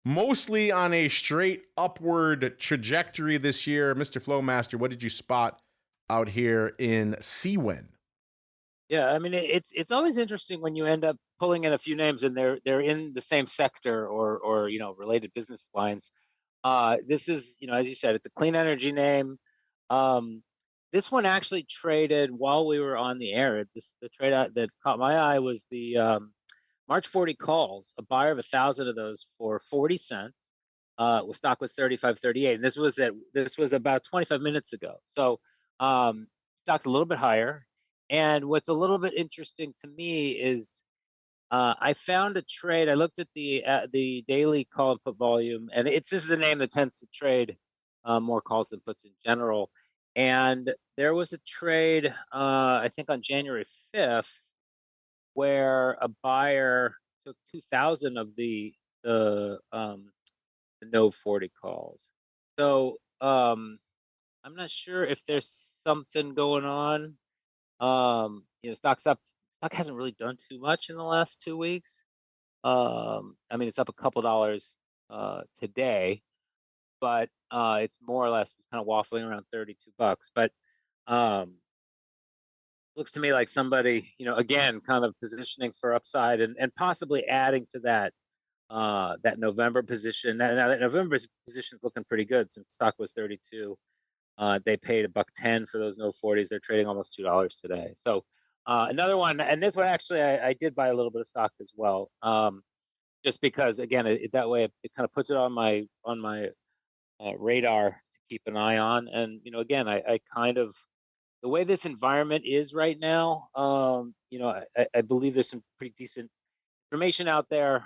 mostly on a straight upward trajectory this year. Mr. Flowmaster, what did you spot out here in CWEN? Yeah, I mean, it's always interesting when you end up pulling in a few names and they're in the same sector or related business lines. This is, as you said, it's a clean energy name. This one actually traded while we were on the air. The trade that caught my eye was the March 40 calls, a buyer of 1,000 of those for 40 cents. Stock was 35.38, and this was about 25 minutes ago. So stock's a little bit higher. And what's a little bit interesting to me is I found a trade. I looked at the daily call and put volume, and this is a name that tends to trade more calls than puts in general. And there was a trade, I think on January 5th, where a buyer took 2,000 of the no 40 calls. So I'm not sure if there's something going on. Stock's up. Stock hasn't really done too much in the last 2 weeks. I mean, it's up a couple dollars today, but it's more or less kind of waffling around $32. But looks to me like somebody, again, kind of positioning for upside and possibly adding to that November position. Now that November position is looking pretty good since stock was 32. They paid $1.10 for those no 40s. They're trading almost $2 today. So another one, and this one actually I did buy a little bit of stock as well, just because again that way it kind of puts it on my radar to keep an eye on. And again I kind of, the way this environment is right now, I believe there's some pretty decent information out there.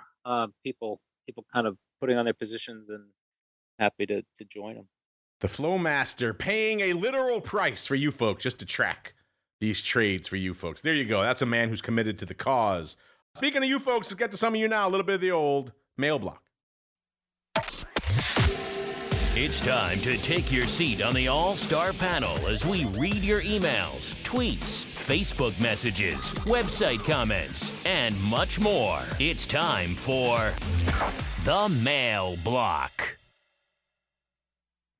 People kind of putting on their positions, and happy to join them. The Flowmaster paying a literal price for you folks just to track these trades for you folks. There you go. That's a man who's committed to the cause. Speaking of you folks, let's get to some of you now. A little bit of the old mail block. It's time to take your seat on the All-Star panel as we read your emails, tweets, Facebook messages, website comments, and much more. It's time for the Mail Block.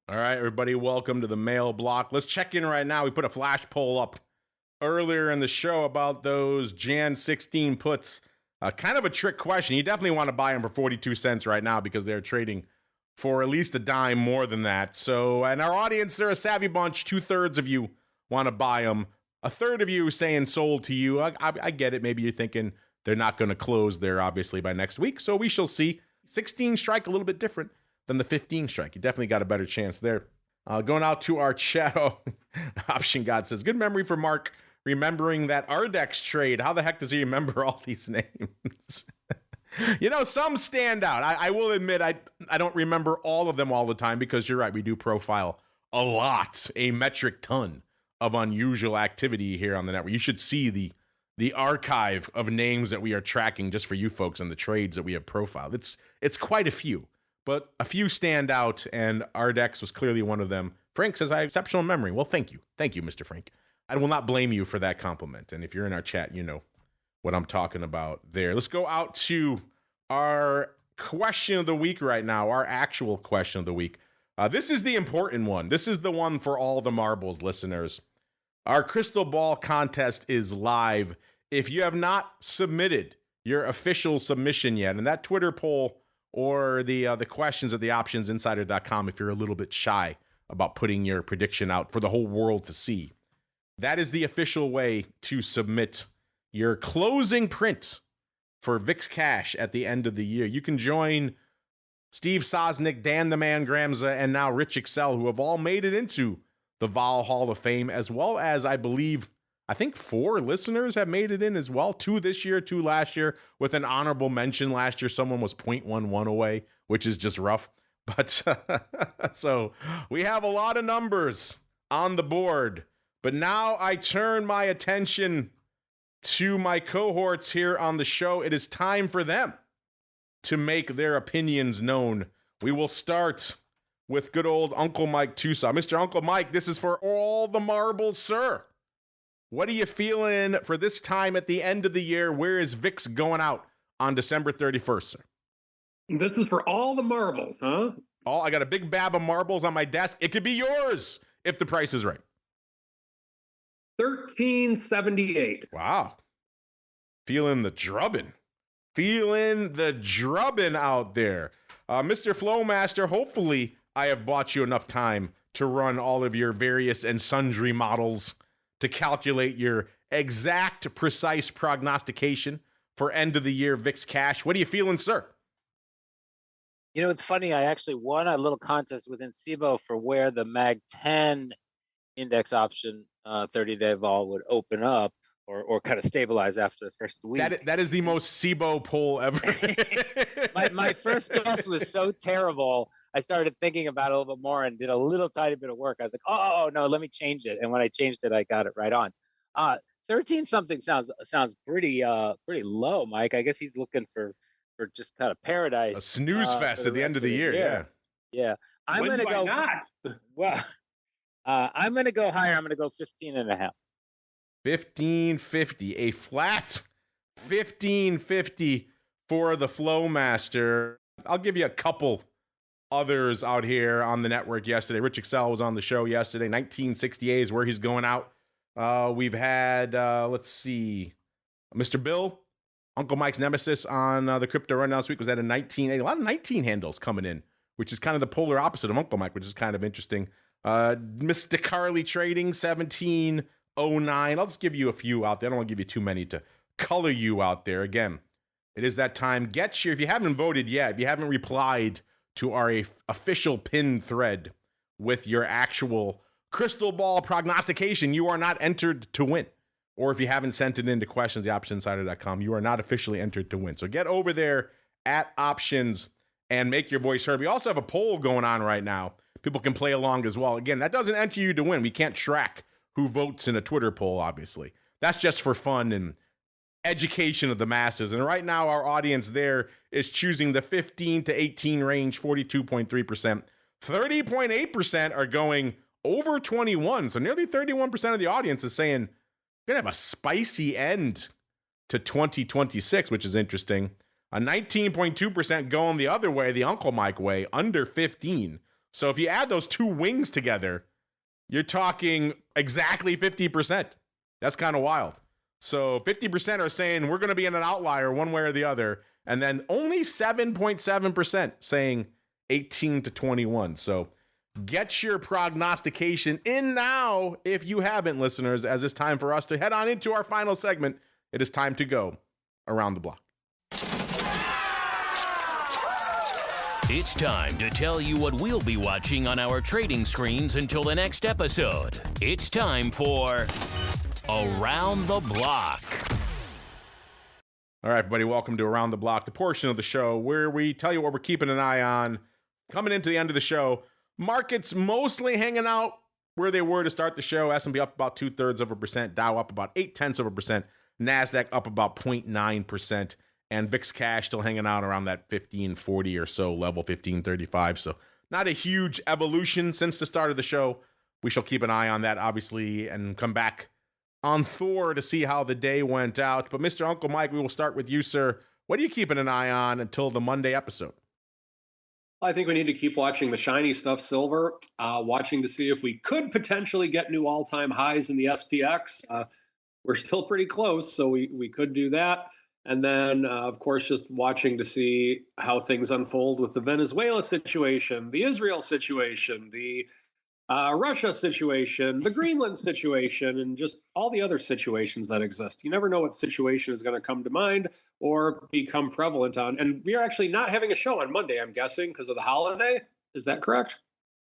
All right, everybody, welcome to the Mail Block. Let's check in right now. We put a flash poll up earlier in the show about those Jan 16 puts. Kind of a trick question. You definitely want to buy them for 42 cents right now because they're trading for at least a dime more than that. So, and our audience, they're a savvy bunch. 2/3 of you want to buy them. A third of you saying sold to you. I get it. Maybe you're thinking they're not going to close there, obviously, by next week. So we shall see. 16 strike, a little bit different than the 15 strike. You definitely got a better chance there. Going out to our chat. Option God says, good memory for Mark remembering that ARDX trade. How the heck does he remember all these names? Some stand out. I will admit I don't remember all of them all the time because you're right. We do profile a metric ton of unusual activity here on the network. You should see the archive of names that we are tracking just for you folks and the trades that we have profiled. It's quite a few, but a few stand out, and ARDX was clearly one of them. Frank says, I have exceptional memory. Well, thank you. Thank you, Mr. Frank. I will not blame you for that compliment. And if you're in our chat, you know what I'm talking about there. Let's go out to our question of the week right now, our actual question of the week. This is the important one. This is the one for all the marbles listeners. Our crystal ball contest is live. If you have not submitted your official submission yet, and that Twitter poll or the questions at theoptionsinsider.com, if you're a little bit shy about putting your prediction out for the whole world to see, that is the official way to submit your closing print for VIX Cash at the end of the year. You can join Steve Sosnick, Dan the Man Gramza, and now Rich Excel, who have all made it into the Vol Hall of Fame, as well as I think 4 listeners have made it in as well. 2 this year, 2 last year, with an honorable mention. Last year, someone was 0.11 away, which is just rough. But so we have a lot of numbers on the board. But now I turn my attention to my cohorts here on the show. It is time for them to make their opinions known. We will start with good old Uncle Mike Tosaw. Mr. Uncle Mike, this is for all the marbles, sir. What are you feeling for this time at the end of the year? Where is VIX going out on December 31st, sir? This is for all the marbles, huh? Oh, I got a big bab of marbles on my desk. It could be yours if the price is right. 1378. Wow. Feeling the drubbing. Feeling the drubbing out there. Mr. Flowmaster, hopefully I have bought you enough time to run all of your various and sundry models to calculate your exact, precise prognostication for end of the year VIX cash. What are you feeling, sir? You know, it's funny. I actually won a little contest within SIBO for where the Mag 10 index option 30-day vol would open up or kind of stabilize after the first week. That is the most SIBO poll ever. my first guess was so terrible. I started thinking about it a little bit more and did a little tiny bit of work. I was like, oh no, let me change it. And when I changed it, I got it right on. 13 something sounds pretty low, Mike. I guess he's looking for just kind of paradise. A snooze fest at the end of the year. Yeah. I'm When gonna do go. I not? Well, I'm gonna go higher. I'm gonna go 15.5. 1550, a flat 1550 for the Flowmaster. I'll give you a couple others out here on the network yesterday. Rich Excel was on the show yesterday. 1968 is where he's going out. We've had, let's see, Mr. Bill, Uncle Mike's nemesis on the Crypto Rundown this week was at a 1980. A lot of 19 handles coming in, which is kind of the polar opposite of Uncle Mike, which is kind of interesting. Mr. Carly Trading, 1709. I'll just give you a few out there. I don't want to give you too many to color you out there. Again, it is that time. Get your, if you haven't voted yet, if you haven't replied to our official pin thread with your actual crystal ball prognostication, you are not entered to win. Or if you haven't sent it into questions, theoptionsinsider.com, you are not officially entered to win. So get over there at Options and make your voice heard. We also have a poll going on right now. People can play along as well. Again, that doesn't enter you to win. We can't track who votes in a Twitter poll, obviously. That's just for fun and education of the masses. And right now, our audience there is choosing the 15 to 18 range, 42.3%. 30.8% are going over 21. So nearly 31% of the audience is saying, we're going to have a spicy end to 2026, which is interesting. A 19.2% going the other way, the Uncle Mike way, under 15. So if you add those two wings together, you're talking exactly 50%. That's kind of wild. So 50% are saying we're going to be in an outlier one way or the other. And then only 7.7% saying 18 to 21. So get your prognostication in now if you haven't, listeners, as it's time for us to head on into our final segment. It is time to go around the block. It's time to tell you what we'll be watching on our trading screens until the next episode. It's time for Around the Block. All right, everybody, welcome to Around the Block, the portion of the show where we tell you what we're keeping an eye on. Coming into the end of the show, markets mostly hanging out where they were to start the show. S&P up about 0.2%, Dow up about 0.8%, NASDAQ up about 0.9%, and VIX cash still hanging out around that 1540 or so level, 1535. So not a huge evolution since the start of the show. We shall keep an eye on that, obviously, and come back on Thor to see how the day went out. But Mr. Uncle Mike, we will start with you, sir. What are you keeping an eye on until the Monday episode? I think we need to keep watching the shiny stuff, silver, watching to see if we could potentially get new all-time highs in the SPX. We're still pretty close, so we could do that. And then, of course, just watching to see how things unfold with the Venezuela situation, the Israel situation, the Russia situation, the Greenland situation, and just all the other situations that exist. You never know what situation is going to come to mind or become prevalent on. And we are actually not having a show on Monday, I'm guessing, because of the holiday. Is that correct?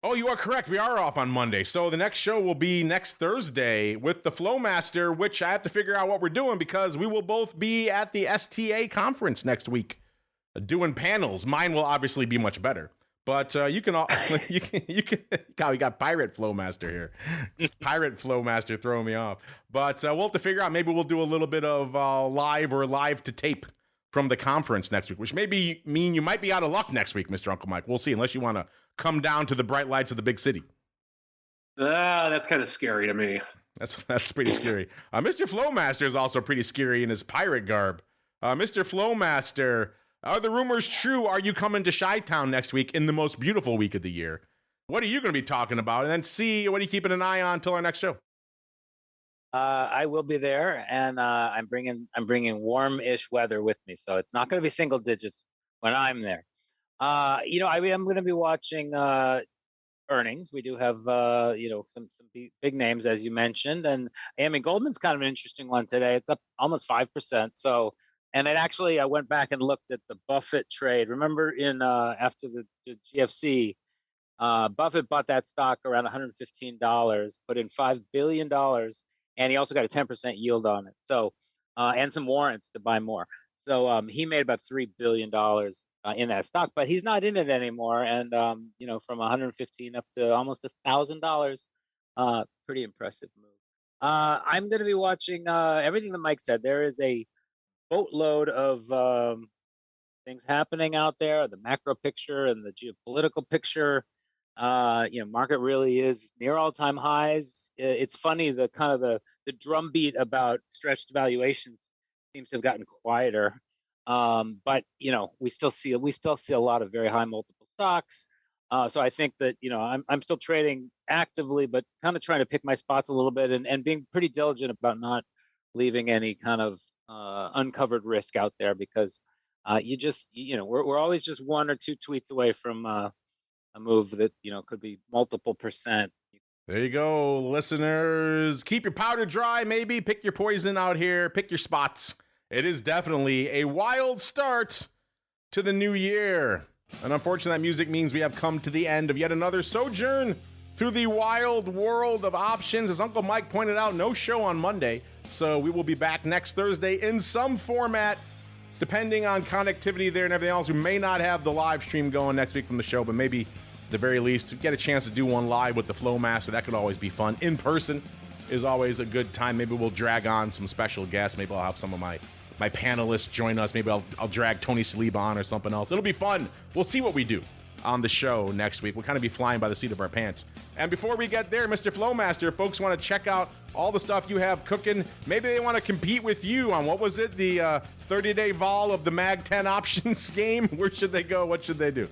Oh, you are correct. We are off on Monday. So the next show will be next Thursday with the Flowmaster, which I have to figure out what we're doing because we will both be at the STA conference next week doing panels. Mine will obviously be much better. But you can God, we got Pirate Flowmaster here. Pirate Flowmaster throwing me off. But we'll have to figure out, maybe we'll do a little bit of live to tape from the conference next week, which maybe mean you might be out of luck next week, Mr. Uncle Mike. We'll see, unless you want to come down to the bright lights of the big city. That's kind of scary to me. That's pretty scary. Mr. Flowmaster is also pretty scary in his pirate garb. Mr. Flowmaster, are the rumors true? Are you coming to Chi-Town next week in the most beautiful week of the year? What are you going to be talking about? And then C, what are you keeping an eye on until our next show? I will be there, and I'm bringing warm-ish weather with me, so it's not going to be single digits when I'm there. I'm going to be watching earnings. We do have some big names, as you mentioned, and Goldman's kind of an interesting one today. It's up almost 5%. So And then actually, I went back and looked at the Buffett trade. Remember after the GFC, Buffett bought that stock around $115, put in $5 billion, and he also got a 10% yield on it. So, and some warrants to buy more. So he made about $3 billion in that stock, but he's not in it anymore. And from 115 up to almost $1,000, pretty impressive move. I'm going to be watching everything that Mike said. There is a boatload of things happening out there, the macro picture and the geopolitical picture. Market really is near all-time highs. It's funny, the drumbeat about stretched valuations seems to have gotten quieter. But we still see a lot of very high multiple stocks. So I think that I'm still trading actively, but kind of trying to pick my spots a little bit and being pretty diligent about not leaving any kind of uncovered risk out there, because we're always just 1 or 2 tweets away from a move that could be multiple percent. There you go, listeners. Keep your powder dry, maybe. Pick your poison out here. Pick your spots. It is definitely a wild start to the new year. And unfortunately, that music means we have come to the end of yet another sojourn through the wild world of options. As Uncle Mike pointed out, no show on Monday. So we will be back next Thursday in some format, depending on connectivity there and everything else. We may not have the live stream going next week from the show, but maybe at the very least get a chance to do one live with the Flowmaster. That could always be fun. In person is always a good time. Maybe we'll drag on some special guests. Maybe I'll have some of my panelists join us. Maybe I'll drag Tony Saliba on or something else. It'll be fun. We'll see what we do on the show next week. We'll kind of be flying by the seat of our pants. And before we get there, Mr. Flowmaster, if folks want to check out all the stuff you have cooking, maybe they want to compete with you on, what was it, the 30-day vol of the Mag 10 options game. Where should they go? What should they do?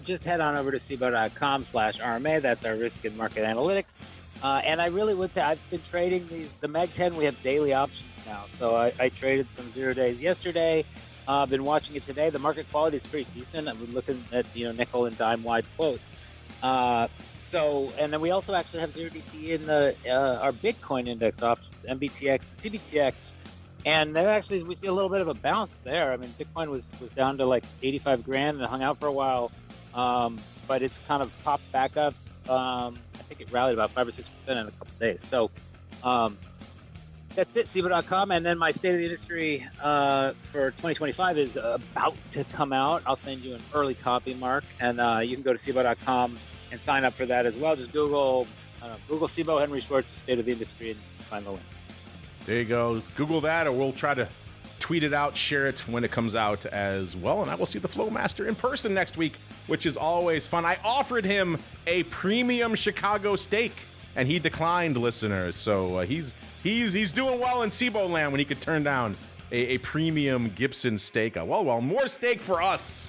Just head on over to cbo.com/RMA. That's our risk and market analytics. And I really would say I've been trading the Mag 10. We have daily options now. So I traded some 0 days yesterday. I've been watching it today. The market quality is pretty decent. I've been looking at nickel and dime wide quotes. And then we also actually have 0DT in our Bitcoin index options, MBTX and CBTX. And then actually we see a little bit of a bounce there. I mean, Bitcoin was down to like 85 grand and hung out for a while. But it's kind of popped back up. I think it rallied about 5 or 6% in a couple of days. So that's it, SIBO.com. And then my State of the Industry for 2025 is about to come out. I'll send you an early copy, Mark. And you can go to SIBO.com and sign up for that as well. Just Google SIBO Henry Schwartz State of the Industry and find the link. There you go. Google that, or we'll try to tweet it out, share it when it comes out as well. And I will see the Flowmaster in person next week, which is always fun. I offered him a premium Chicago steak, and he declined, listeners. So he's doing well in SIBO land when he could turn down a premium Gibson steak. Well, more steak for us.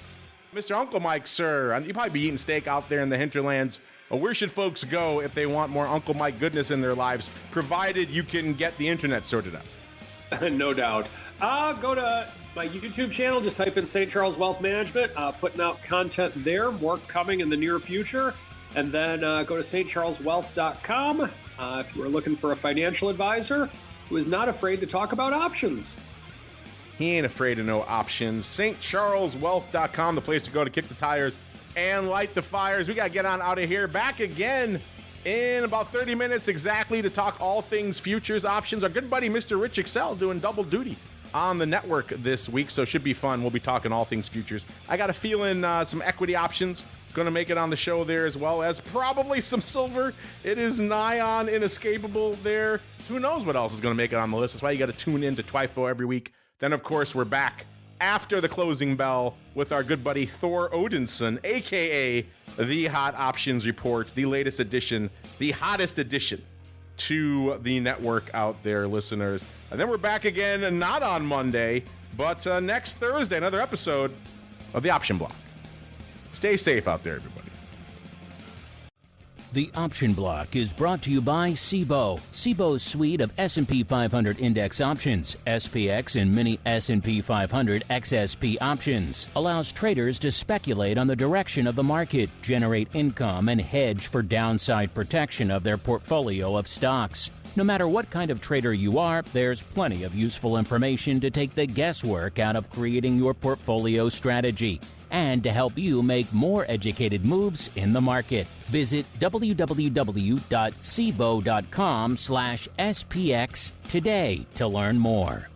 Mr. Uncle Mike, sir, you probably be eating steak out there in the hinterlands. Where should folks go if they want more Uncle Mike goodness in their lives, provided you can get the internet sorted out? No doubt. Go to my YouTube channel. Just type in St. Charles Wealth Management. Putting out content there. More coming in the near future. And then go to stcharleswealth.com if you are looking for a financial advisor who is not afraid to talk about options. He ain't afraid of no options. stcharleswealth.com, the place to go to kick the tires and light the fires. We got to get on out of here. Back again in about 30 minutes exactly to talk all things futures options. Our good buddy, Mr. Rich Excel, doing double duty on the network this week, so it should be fun. We'll be talking all things futures. I got a feeling some equity options going to make it on the show there, as well as probably some silver. It is nigh on inescapable there. Who knows what else is going to make it on the list? That's why you got to tune in to TWIFO every week. Then, of course, we're back after the closing bell with our good buddy Thor Odinson, a.k.a. the Hot Options Report, the latest edition, the hottest edition to the network out there, listeners. And then we're back again, not on Monday, but next Thursday, another episode of The Option Block. Stay safe out there, everybody. The Option Block is brought to you by SIBO. SIBO's suite of S&P 500 index options, SPX and mini S&P 500 XSP options, allows traders to speculate on the direction of the market, generate income, and hedge for downside protection of their portfolio of stocks. No matter what kind of trader you are, there's plenty of useful information to take the guesswork out of creating your portfolio strategy and to help you make more educated moves in the market. Visit www.cboe.com/SPX today to learn more.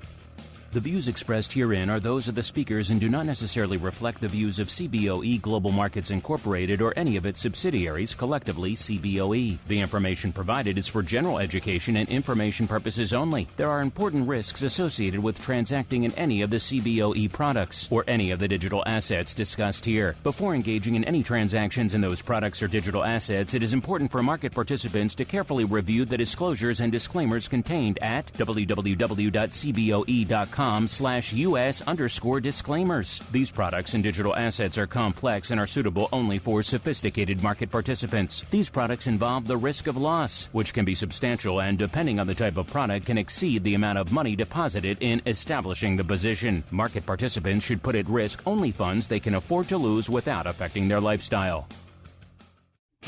The views expressed herein are those of the speakers and do not necessarily reflect the views of CBOE Global Markets Incorporated or any of its subsidiaries, collectively CBOE. The information provided is for general education and information purposes only. There are important risks associated with transacting in any of the CBOE products or any of the digital assets discussed here. Before engaging in any transactions in those products or digital assets, it is important for market participants to carefully review the disclosures and disclaimers contained at www.cboe.com/US_disclaimers. These products and digital assets are complex and are suitable only for sophisticated market participants. These products involve the risk of loss, which can be substantial and, depending on the type of product, can exceed the amount of money deposited in establishing the position. Market participants should put at risk only funds they can afford to lose without affecting their lifestyle.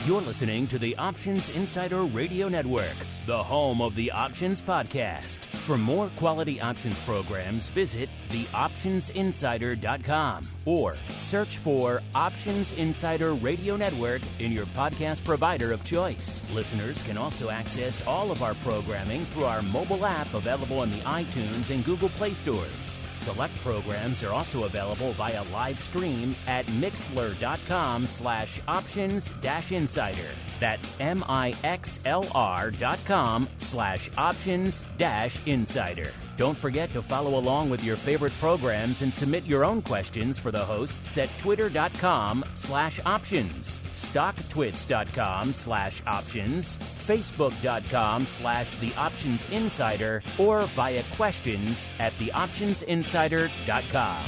You're listening to the Options Insider Radio Network, the home of the Options Podcast. For more quality options programs, visit theoptionsinsider.com or search for Options Insider Radio Network in your podcast provider of choice. Listeners can also access all of our programming through our mobile app available in the iTunes and Google Play stores. Select programs are also available via live stream at mixlr.com/options-insider. That's mixlr.com/options-insider. Don't forget to follow along with your favorite programs and submit your own questions for the hosts at twitter.com/options, stocktwits.com/options, facebook.com/theoptionsinsider, or via questions at theoptionsinsider.com.